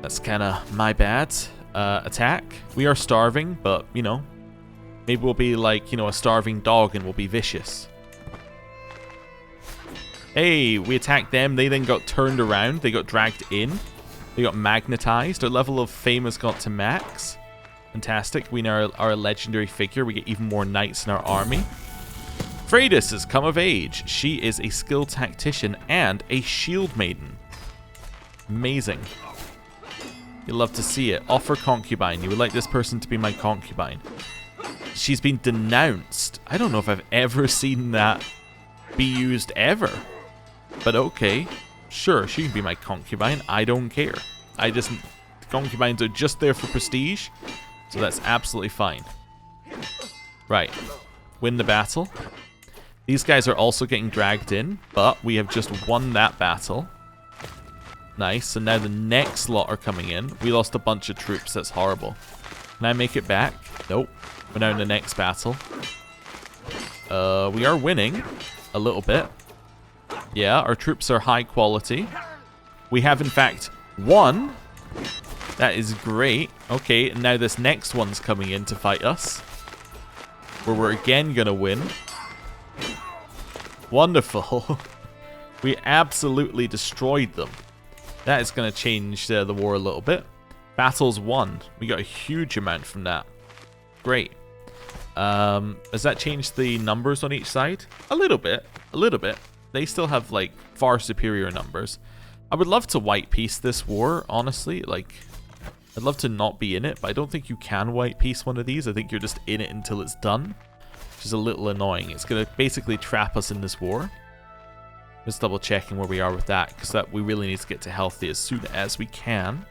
That's kind of my bad. Attack. We are starving, but, you know, maybe we'll be like, you know, a starving dog and we'll be vicious. Hey, we attacked them. They then got turned around. They got dragged in. They got magnetized. Our level of fame has got to max. Fantastic. We now are a legendary figure. We get even more knights in our army. Freydis has come of age. She is a skilled tactician and a shield maiden. Amazing. You'll love to see it. Offer concubine. You would like this person to be my concubine. She's been denounced. I don't know if I've ever seen that be used ever. But okay. Sure, she can be my concubine. I don't care. Concubines are just there for prestige. So that's absolutely fine. Right. Win the battle. These guys are also getting dragged in, but we have just won that battle. Nice. So now the next lot are coming in. We lost a bunch of troops. That's horrible. Can I make it back? Nope. We're now in the next battle. We are winning a little bit. Yeah, our troops are high quality. We have, in fact, won. That is great. Okay, and now this next one's coming in to fight us. Where we're again going to win. Wonderful. We absolutely destroyed them. That is going to change the war a little bit. Battles won. We got a huge amount from that. Great. Has that changed the numbers on each side? A little bit. A little bit. They still have, like, far superior numbers. I would love to white peace this war, honestly. Like, I'd love to not be in it, but I don't think you can white peace one of these. I think you're just in it until it's done, which is a little annoying. It's going to basically trap us in this war. Just double checking where we are with that, because that we really need to get to healthy as soon as we can.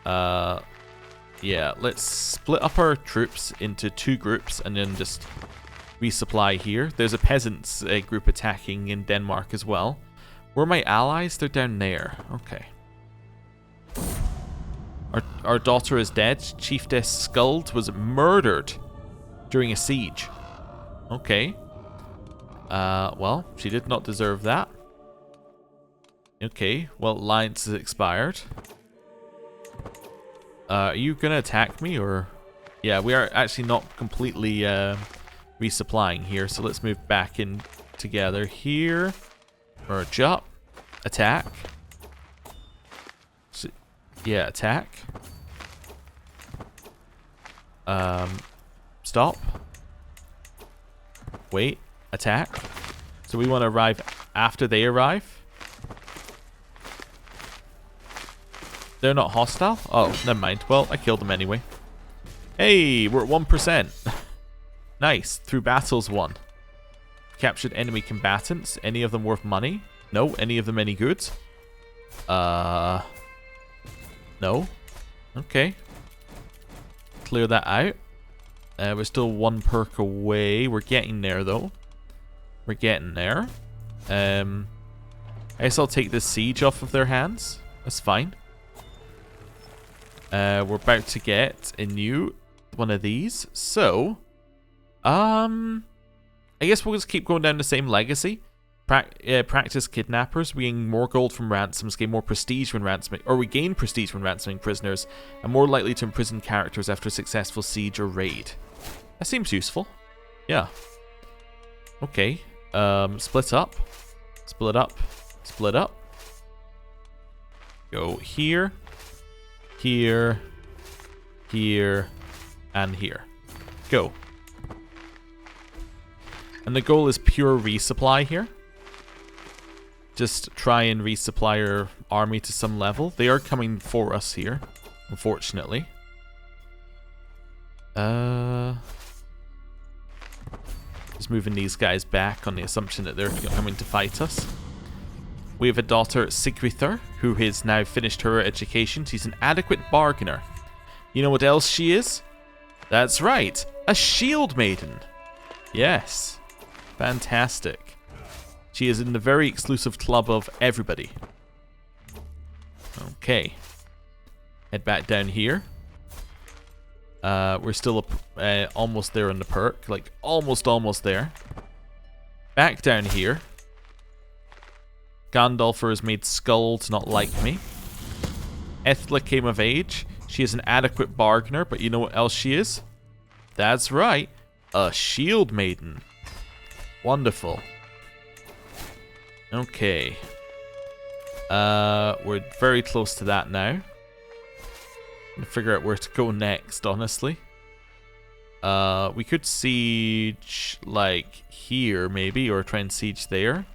Yeah, let's split up our troops into 2 groups and then just resupply here. There's a peasants group attacking in Denmark as well. Where are my allies? They're down there. Okay. Our daughter is dead. Chiefess Skuld was murdered during a siege. Okay. Well, she did not deserve that. Okay, well, alliance has expired. Are you gonna attack me, or... Yeah, we are actually not completely resupplying here, so let's move back in together here. Merge up. Attack. So, yeah, attack. Stop. Wait. Attack. So we want to arrive after they arrive. They're not hostile? Oh, never mind. Well, I killed them anyway. Hey, we're at 1%. Nice. Through battles won. Captured enemy combatants. Any of them worth money? No. Any of them any good? No. Okay. Clear that out. We're still 1 perk away. We're getting there, though. We're getting there. I guess I'll take this siege off of their hands. That's fine. We're about to get a new one of these. So, I guess we'll just keep going down the same legacy. Practice kidnappers. We gain more gold from ransoms, gain more prestige when ransoming, or we gain prestige when ransoming prisoners, and more likely to imprison characters after a successful siege or raid. That seems useful. Yeah. Okay. Split up. Split up. Split up. Go here. Here. Here. And here. Go. And the goal is pure resupply here. Just try and resupply our army to some level. They are coming for us here, unfortunately. Just moving these guys back on the assumption that they're coming to fight us. We have a daughter, Sigrither, who has now finished her education. She's an adequate bargainer. You know what else she is? That's right, a shield maiden. Yes. Fantastic. She is in the very exclusive club of everybody. Okay. Head back down here. We're still almost there on the perk. Like, almost there. Back down here. Gandalfer has made Skuld not like me. Ethla came of age. She is an adequate bargainer, but you know what else she is? That's right. A shield maiden. Wonderful. Okay. We're very close to that now. I'm gonna figure out where to go next, honestly. We could siege, like, here, maybe, or try and siege there.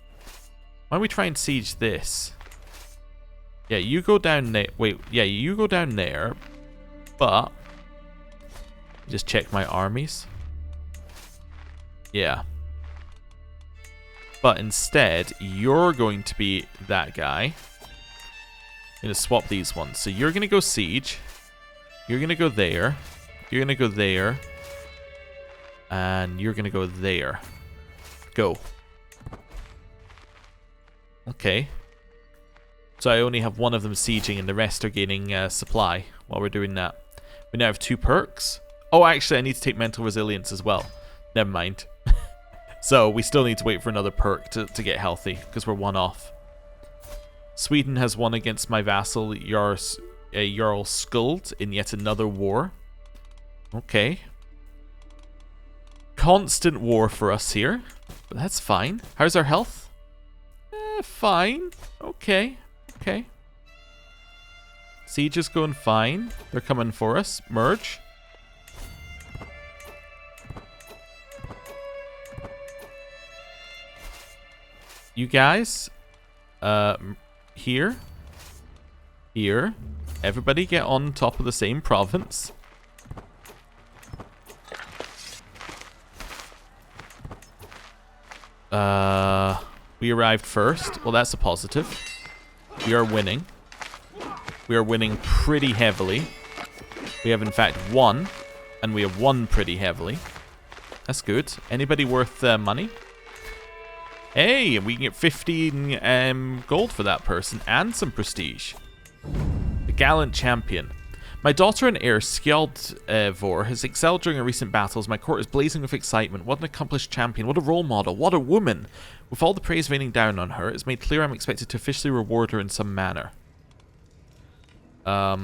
Why don't we try and siege this? Yeah, you go down there. Wait, yeah, you go down there. But... just check my armies. Yeah. But instead, you're going to be that guy. I'm going to swap these ones. So you're going to go siege. You're going to go there. You're going to go there. And you're going to go there. Go. Okay. So I only have one of them sieging and the rest are gaining supply while we're doing that. We now have 2 perks. Oh, actually, I need to take mental resilience as well. Never mind. So we still need to wait for another perk to get healthy because we're 1 off. Sweden has won against my vassal Jarl Skuld in yet another war. Okay. Constant war for us here. But that's fine. How's our health? Fine. Okay. Okay. Siege is going fine. They're coming for us. Merge. You guys, here, everybody get on top of the same province. We arrived first. Well, that's a positive. We are winning. We are winning pretty heavily. We have, in fact, won. And we have won pretty heavily. That's good. Anybody worth money? Hey, we can get 15 gold for that person. And some prestige. The gallant champion. My daughter and heir, Skjaldvor, has excelled during her recent battles. My court is blazing with excitement. What an accomplished champion. What a role model. What a woman. With all the praise raining down on her, it's made clear I'm expected to officially reward her in some manner. I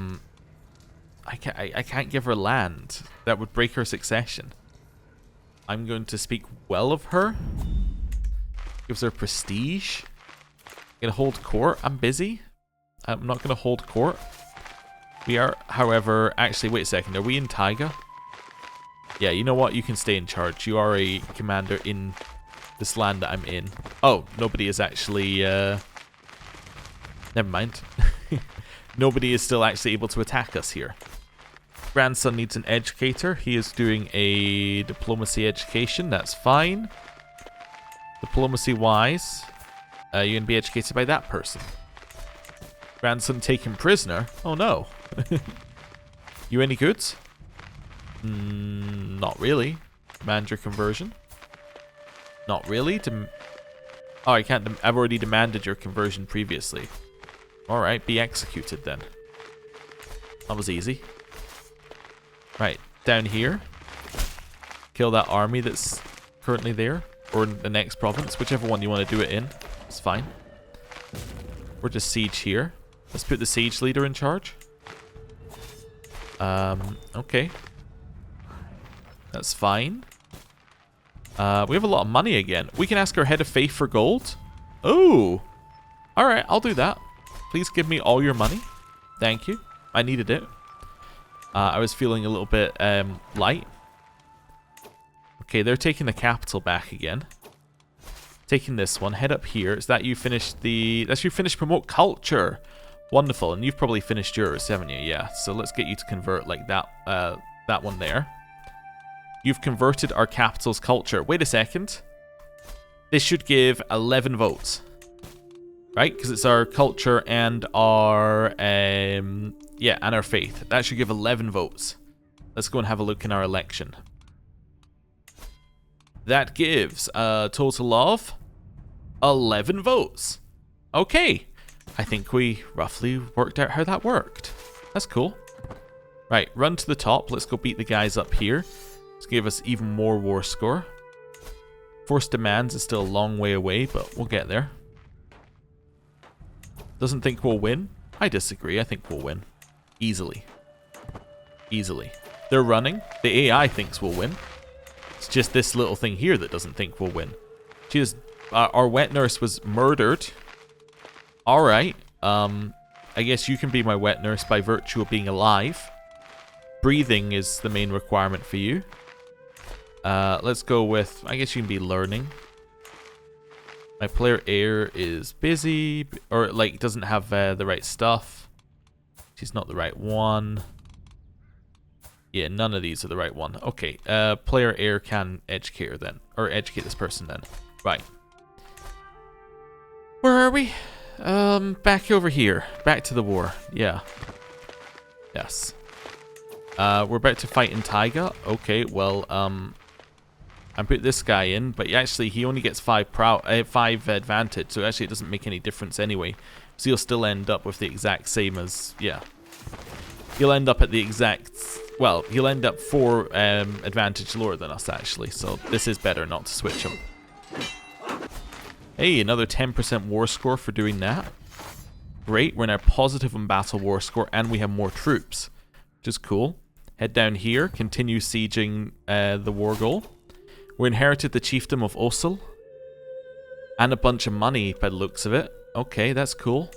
can't give her land. That would break her succession. I'm going to speak well of her. Gives her prestige. Gonna hold court. I'm busy. I'm not gonna hold court. We are, however, actually, wait a second. Are we in Taiga? Yeah, you know what? You can stay in charge. You are a commander in this land that I'm in. Oh, nobody is actually, never mind. Nobody is still actually able to attack us here. Grandson needs an educator. He is doing a diplomacy education. That's fine. Diplomacy-wise, you're going to be educated by that person. Grandson taken prisoner? Oh no. You any good? Not really. Demand your conversion? Not really. Oh, I can't. I've already demanded your conversion previously. Alright, be executed then. That was easy. Right, down here. Kill that army that's currently there. Or in the next province. Whichever one you want to do it in. It's fine. We're just siege here. Let's put the siege leader in charge. Okay. That's fine. We have a lot of money again. We can ask our head of faith for gold. Oh! Alright, I'll do that. Please give me all your money. Thank you. I needed it. I was feeling a little bit light. Okay, they're taking the capital back again. Taking this one. Head up here. Is that you finished the... That's you finished promote culture. Wonderful. And you've probably finished yours, haven't you? Yeah. So let's get you to convert like that, that one there. You've converted our capital's culture. Wait a second. This should give 11 votes. Right? Because it's our culture and our... yeah, and our faith. That should give 11 votes. Let's go and have a look in our election. That gives a total of 11 votes. Okay. I think we roughly worked out how that worked. That's cool. Right, run to the top. Let's go beat the guys up here. Let's give us even more war score. Forced demands is still a long way away, but we'll get there. Doesn't think we'll win? I disagree. I think we'll win. Easily. Easily. They're running. The AI thinks we'll win. It's just this little thing here that doesn't think we'll win. She is, our wet nurse was murdered. Alright. I guess you can be my wet nurse by virtue of being alive. Breathing is the main requirement for you. Let's go with, I guess you can be learning. My player heir is busy, or like doesn't have the right stuff. She's not the right one. Yeah, none of these are the right one. Okay, player heir can educate her then, or educate this person then. Right. Where are we? Back over here. Back to the war. Yeah. Yes. We're about to fight in Taiga. Okay, well, I put this guy in, but actually he only gets 5 advantage, so actually it doesn't make any difference anyway. So you'll still end up with the exact same as, yeah. You'll end up at the exact, well, you'll end up 4 advantage lower than us actually, so this is better not to switch him. Hey, another 10% war score for doing that. Great, we're now positive on battle war score, and we have more troops, which is cool. Head down here, continue sieging the war goal. We inherited the chiefdom of Vassal. And a bunch of money by the looks of it. Okay, that's cool.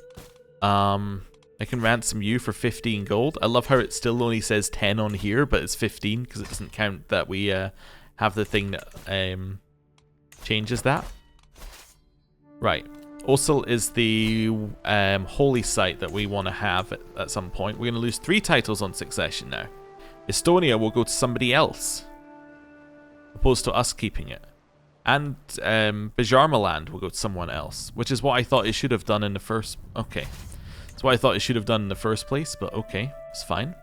I can ransom you for 15 gold. I love how it still only says 10 on here, but it's 15 because it doesn't count that we have the thing that changes that. Right. Vassal is the holy site that we want to have at some point. We're going to lose 3 titles on succession now. Estonia will go to somebody else, opposed to us keeping it. And Bajarmaland will go to someone else, which is what I thought it should have done in the first... Okay. That's what I thought it should have done in the first place, but okay. It's fine.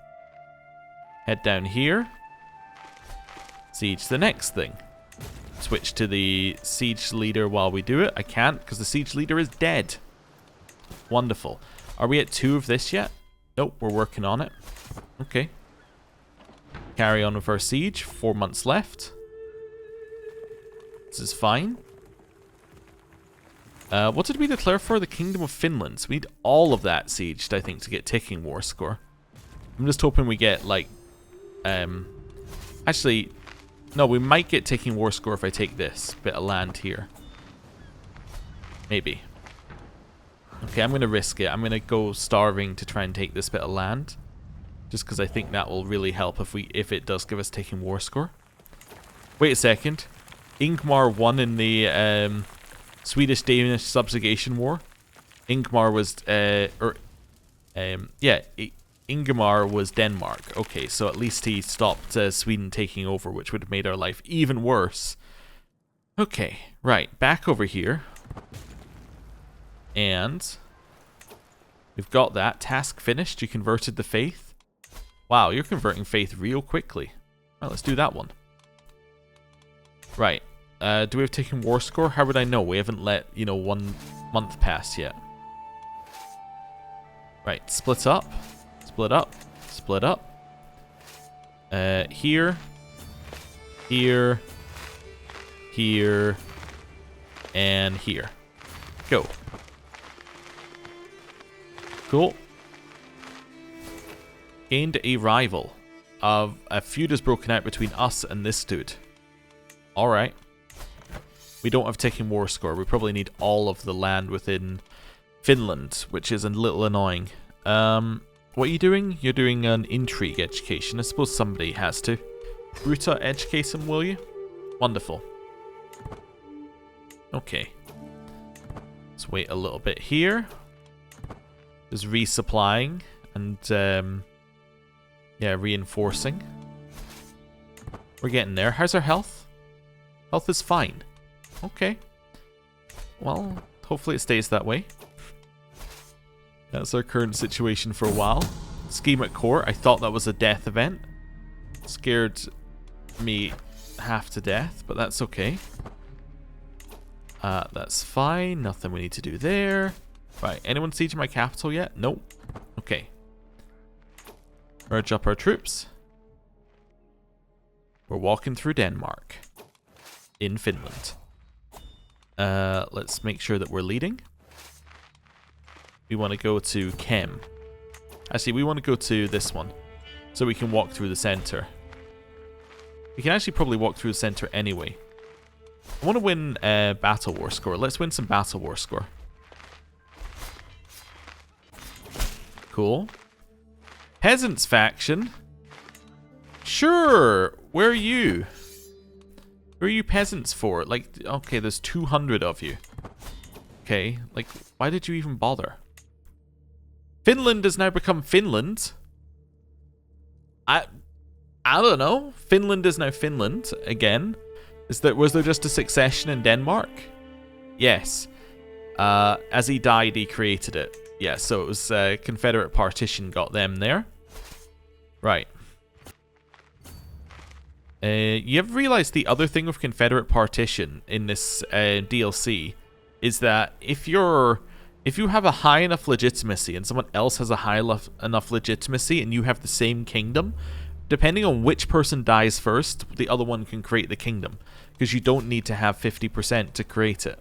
Head down here. Siege the next thing. Switch to the siege leader while we do it. I can't because the siege leader is dead. Wonderful. Are we at 2 of this yet? Nope, we're working on it. Okay. Carry on with our siege. 4 months left. This is fine. What did we declare for? The Kingdom of Finland. So we need all of that sieged, I think, to get ticking war score. I'm just hoping we get, like... actually, no, we might get ticking war score if I take this bit of land here. Maybe. Okay, I'm going to risk it. I'm going to go starving to try and take this bit of land. Just because I think that will really help if it does give us ticking war score. Wait a second. Ingmar won in the Swedish-Danish subjugation war. Ingmar was... Ingmar was Denmark. Okay, so at least he stopped Sweden taking over, which would have made our life even worse. Okay, right. Back over here. And we've got that. Task finished. You converted the faith. Wow, you're converting faith real quickly. Well, let's do that one. Right. Do we have taken war score? How would I know? We haven't let, 1 month pass yet. Right, split up. Split up. Split up. Here. Here. Here. And here. Go. Cool. Gained a rival. A feud has broken out between us and this dude. Alright. We don't have taken war score. We probably need all of the land within Finland, which is a little annoying. What are you doing? You're doing an intrigue education. I suppose somebody has to. Ruta, educate him, will you? Wonderful. Okay. Let's wait a little bit here. Just resupplying and reinforcing. We're getting there. How's our health? Health is fine. Okay. Well, hopefully it stays that way. That's our current situation for a while. Scheme at court. I thought that was a death event. Scared me half to death, but that's okay. That's fine. Nothing we need to do there. Right. Anyone siege my capital yet? Nope. Okay. Merge up our troops. We're walking through Denmark. In Finland. Let's make sure that we're leading. We want to go to Chem. Actually, we want to go to this one. So we can walk through the center. We can actually probably walk through the center anyway. I want to win Battle War score. Let's win some Battle War score. Cool. Peasants faction. Sure. Where are you? Who are you peasants for? Like, okay, there's 200 of you. Okay, like, why did you even bother? Finland has now become Finland. I don't know. Finland is now Finland again. Was there just a succession in Denmark? Yes. As he died, he created it. Yeah, so it was Confederate partition got them there. Right. You ever realize the other thing with Confederate partition in this DLC is that if you have a high enough legitimacy and someone else has a high enough legitimacy and you have the same kingdom, depending on which person dies first, the other one can create the kingdom because you don't need to have 50% to create it.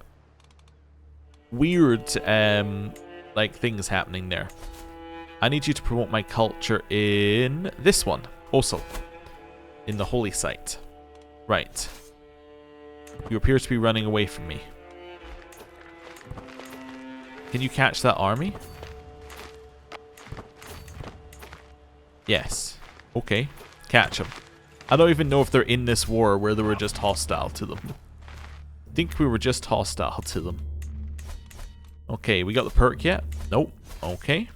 Weird like things happening there. I need you to promote my culture in this one also. In the holy site. Right. You appear to be running away from me. Can you catch that army? Yes. Okay. Catch them. I don't even know if they're in this war or where they were just hostile to them. I think we were just hostile to them. Okay, we got the perk yet? Nope. Okay.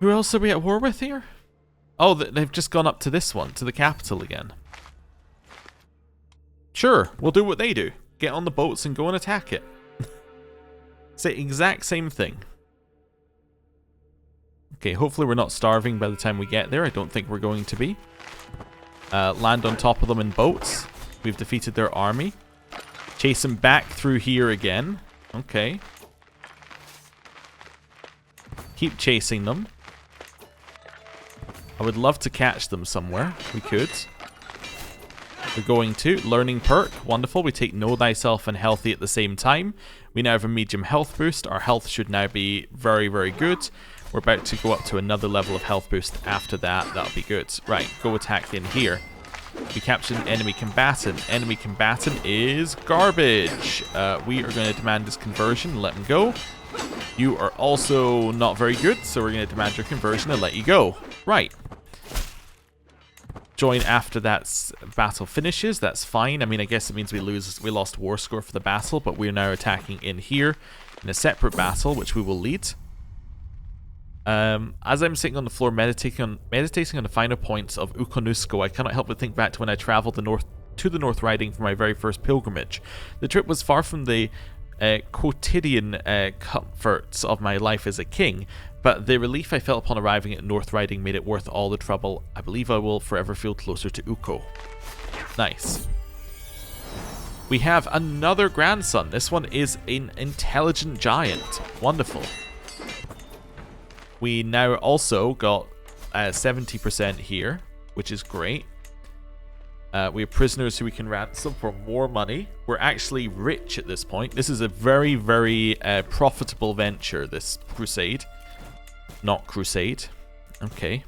Who else are we at war with here? Oh, they've just gone up to this one, to the capital again. Sure, we'll do what they do. Get on the boats and go and attack it. It's the exact same thing. Okay, hopefully we're not starving by the time we get there. I don't think we're going to be. Land on top of them in boats. We've defeated their army. Chase them back through here again. Okay. Keep chasing them. I would love to catch them somewhere. We could. We're going to. Learning perk. Wonderful. We take Know Thyself and Healthy at the same time. We now have a medium health boost. Our health should now be very, very good. We're about to go up to another level of health boost after that. That'll be good. Right. Go attack in here. We captured an enemy combatant. Enemy combatant is garbage. We are going to demand his conversion. Let him go. You are also not very good, so we're going to demand your conversion and let you go. Right. Join after that battle finishes. That's fine. I mean, I guess it means we lost war score for the battle, but we're now attacking in here in a separate battle, which we will lead. As I'm sitting on the floor meditating on the finer points of Ukonusko, I cannot help but think back to when I travelled to the North Riding for my very first pilgrimage. The trip was far from the quotidian comforts of my life as a king, but the relief I felt upon arriving at North Riding made it worth all the trouble. I believe I will forever feel closer to Uko. Nice. We have another grandson. This one is an intelligent giant. Wonderful. We now also got 70% here, which is great. We have prisoners who we can ransom for more money. We're actually rich at this point. This is a very, very profitable venture, this crusade. Not crusade. Okay.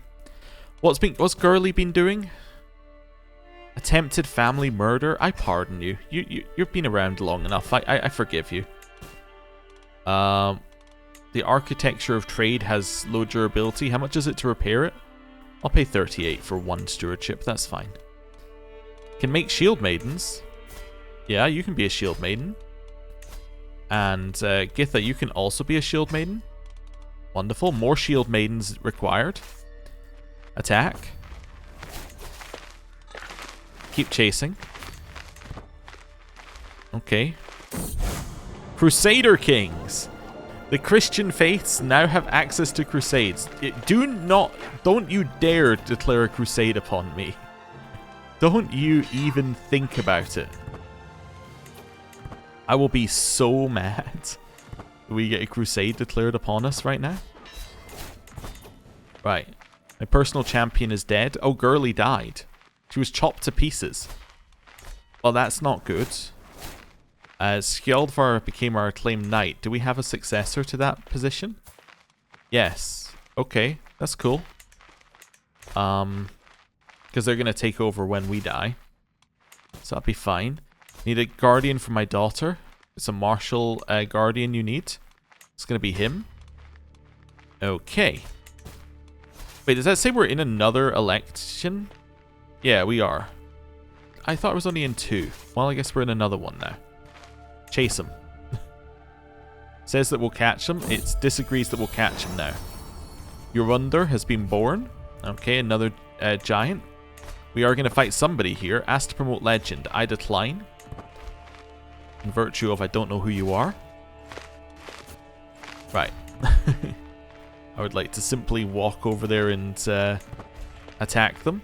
What's Gurley been doing? Attempted family murder? I pardon you. You've been around long enough. I forgive you. The architecture of trade has low durability. How much is it to repair it? I'll pay 38 for one stewardship. That's fine. Can make shield maidens. Yeah, you can be a shield maiden. And Githa, you can also be a shield maiden. Wonderful. More shield maidens required. Attack. Keep chasing. Okay. Crusader Kings. The Christian faiths now have access to crusades. Don't you dare declare a crusade upon me. Don't you even think about it. I will be so mad we get a crusade declared upon us right now. Right. My personal champion is dead. Oh, Gurley died. She was chopped to pieces. Well, that's not good. Skjaldvar became our acclaimed knight. Do we have a successor to that position? Yes. Okay, that's cool. Because they're going to take over when we die. So that'll be fine. Need a guardian for my daughter. It's a martial guardian you need. It's going to be him. Okay. Wait, does that say we're in another election? Yeah, we are. I thought it was only in 2. Well, I guess we're in another one now. Chase him. Says that we'll catch him. It disagrees that we'll catch him now. Yorunder has been born. Okay, another giant. We are going to fight somebody here. Asked to promote legend. I decline. In virtue of I don't know who you are. Right. I would like to simply walk over there and attack them.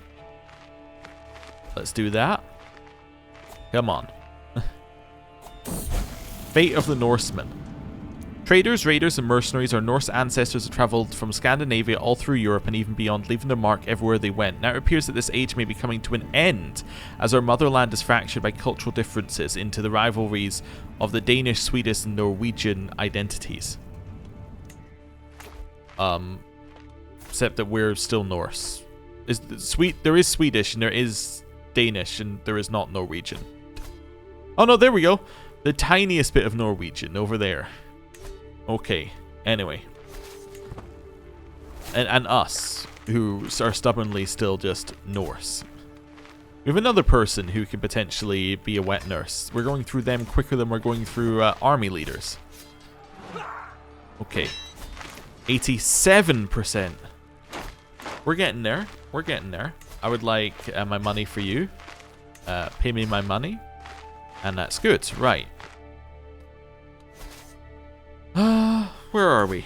Let's do that. Come on. Fate of the Norsemen. Traders, raiders, and mercenaries, our Norse ancestors have travelled from Scandinavia all through Europe and even beyond, leaving their mark everywhere they went. Now it appears that this age may be coming to an end, as our motherland is fractured by cultural differences into the rivalries of the Danish, Swedish, and Norwegian identities. Except that we're still Norse. There is Swedish, and there is Danish, and there is not Norwegian. Oh no, there we go. The tiniest bit of Norwegian over there. Okay, anyway. And us, who are stubbornly still just Norse. We have another person who could potentially be a wet nurse. We're going through them quicker than we're going through army leaders. Okay. 87%. We're getting there. We're getting there. I would like my money for you. Pay me my money. And that's good, right. Where are we?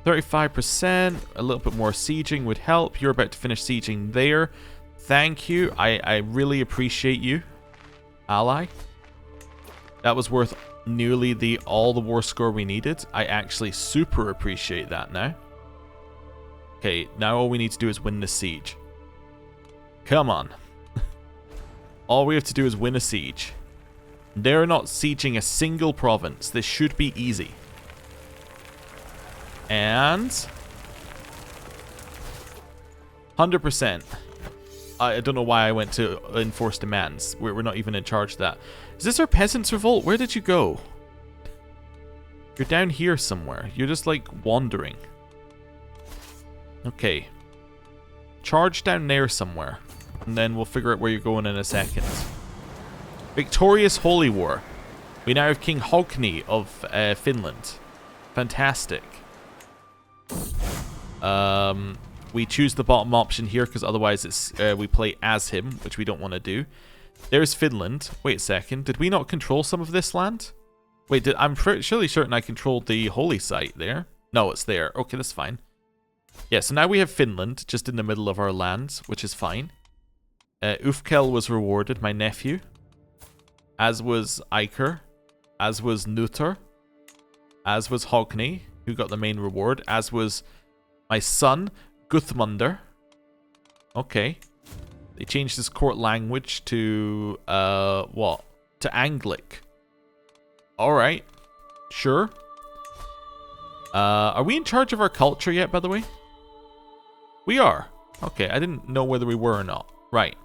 35%, a little bit more sieging would help. You're about to finish sieging there. Thank you. I really appreciate you, ally. That was worth nearly all the war score we needed. I actually super appreciate that now. Okay, now all we need to do is win the siege. Come on. All we have to do is win a siege. They're not sieging a single province. This should be easy. And 100%. I don't know why I went to enforce demands. We're not even in charge of that. Is this our peasants' revolt? Where did you go? You're down here somewhere. You're just like wandering. Okay. Charge down there somewhere. And then we'll figure out where you're going in a second. Victorious Holy War. We now have King Hogni of Finland. Fantastic. We choose the bottom option here because otherwise it's we play as him, which we don't want to do. There's Finland. Wait a second. Did we not control some of this land? Wait, I'm surely certain I controlled the holy site there. No, it's there. Okay, that's fine. Yeah, so now we have Finland just in the middle of our land, which is fine. Ufkel was rewarded, my nephew. As was Iker. As was Nutter. As was Hogni, who got the main reward. As was my son, Guthmunder. Okay. They changed his court language to, what? To Anglic. Alright. Sure. Are we in charge of our culture yet, by the way? We are. Okay, I didn't know whether we were or not. Right.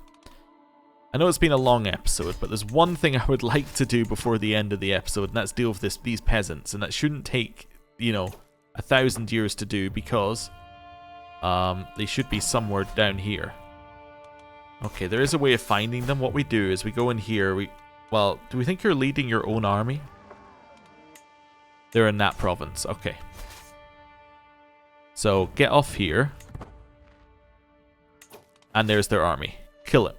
I know it's been a long episode, but there's one thing I would like to do before the end of the episode, and that's deal with these peasants. And that shouldn't take, 1,000 years to do, because they should be somewhere down here. Okay, there is a way of finding them. What we do is we go in here. Well, do we think you're leading your own army? They're in that province. Okay. So, get off here. And there's their army. Kill it.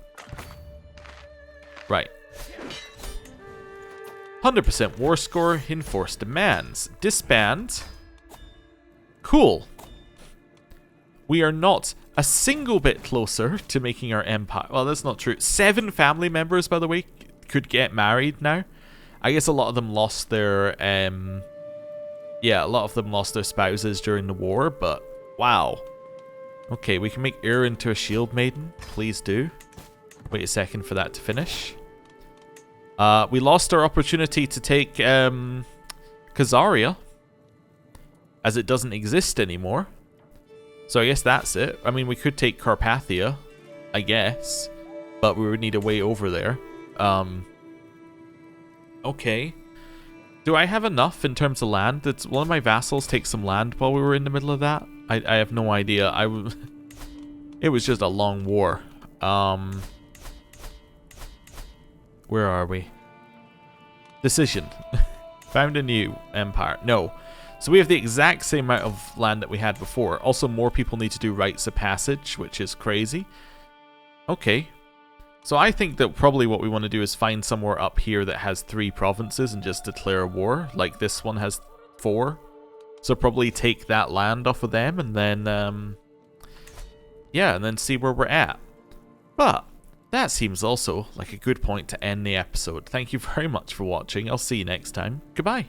Right. 100% war score. Enforce demands. Disband. Cool. We are not a single bit closer to making our empire. Well, that's not true. 7 family members, by the way, could get married now. I guess a lot of them lost their... yeah, a lot of them lost their spouses during the war, but wow. Okay, we can make Ur into a shield maiden. Please do. Wait a second for that to finish. We lost our opportunity to take Khazaria, as it doesn't exist anymore. So I guess that's it. I mean, we could take Carpathia, I guess, but we would need a way over there. Okay. Do I have enough in terms of land? Did one of my vassals take some land while we were in the middle of that? I have no idea. It was just a long war. Where are we? Decision. Found a new empire. No. So we have the exact same amount of land that we had before. Also, more people need to do rites of passage, which is crazy. Okay. So I think that probably what we want to do is find somewhere up here that has 3 provinces and just declare war. Like this one has 4. So probably take that land off of them and then, yeah, and then see where we're at. But that seems also like a good point to end the episode. Thank you very much for watching. I'll see you next time. Goodbye.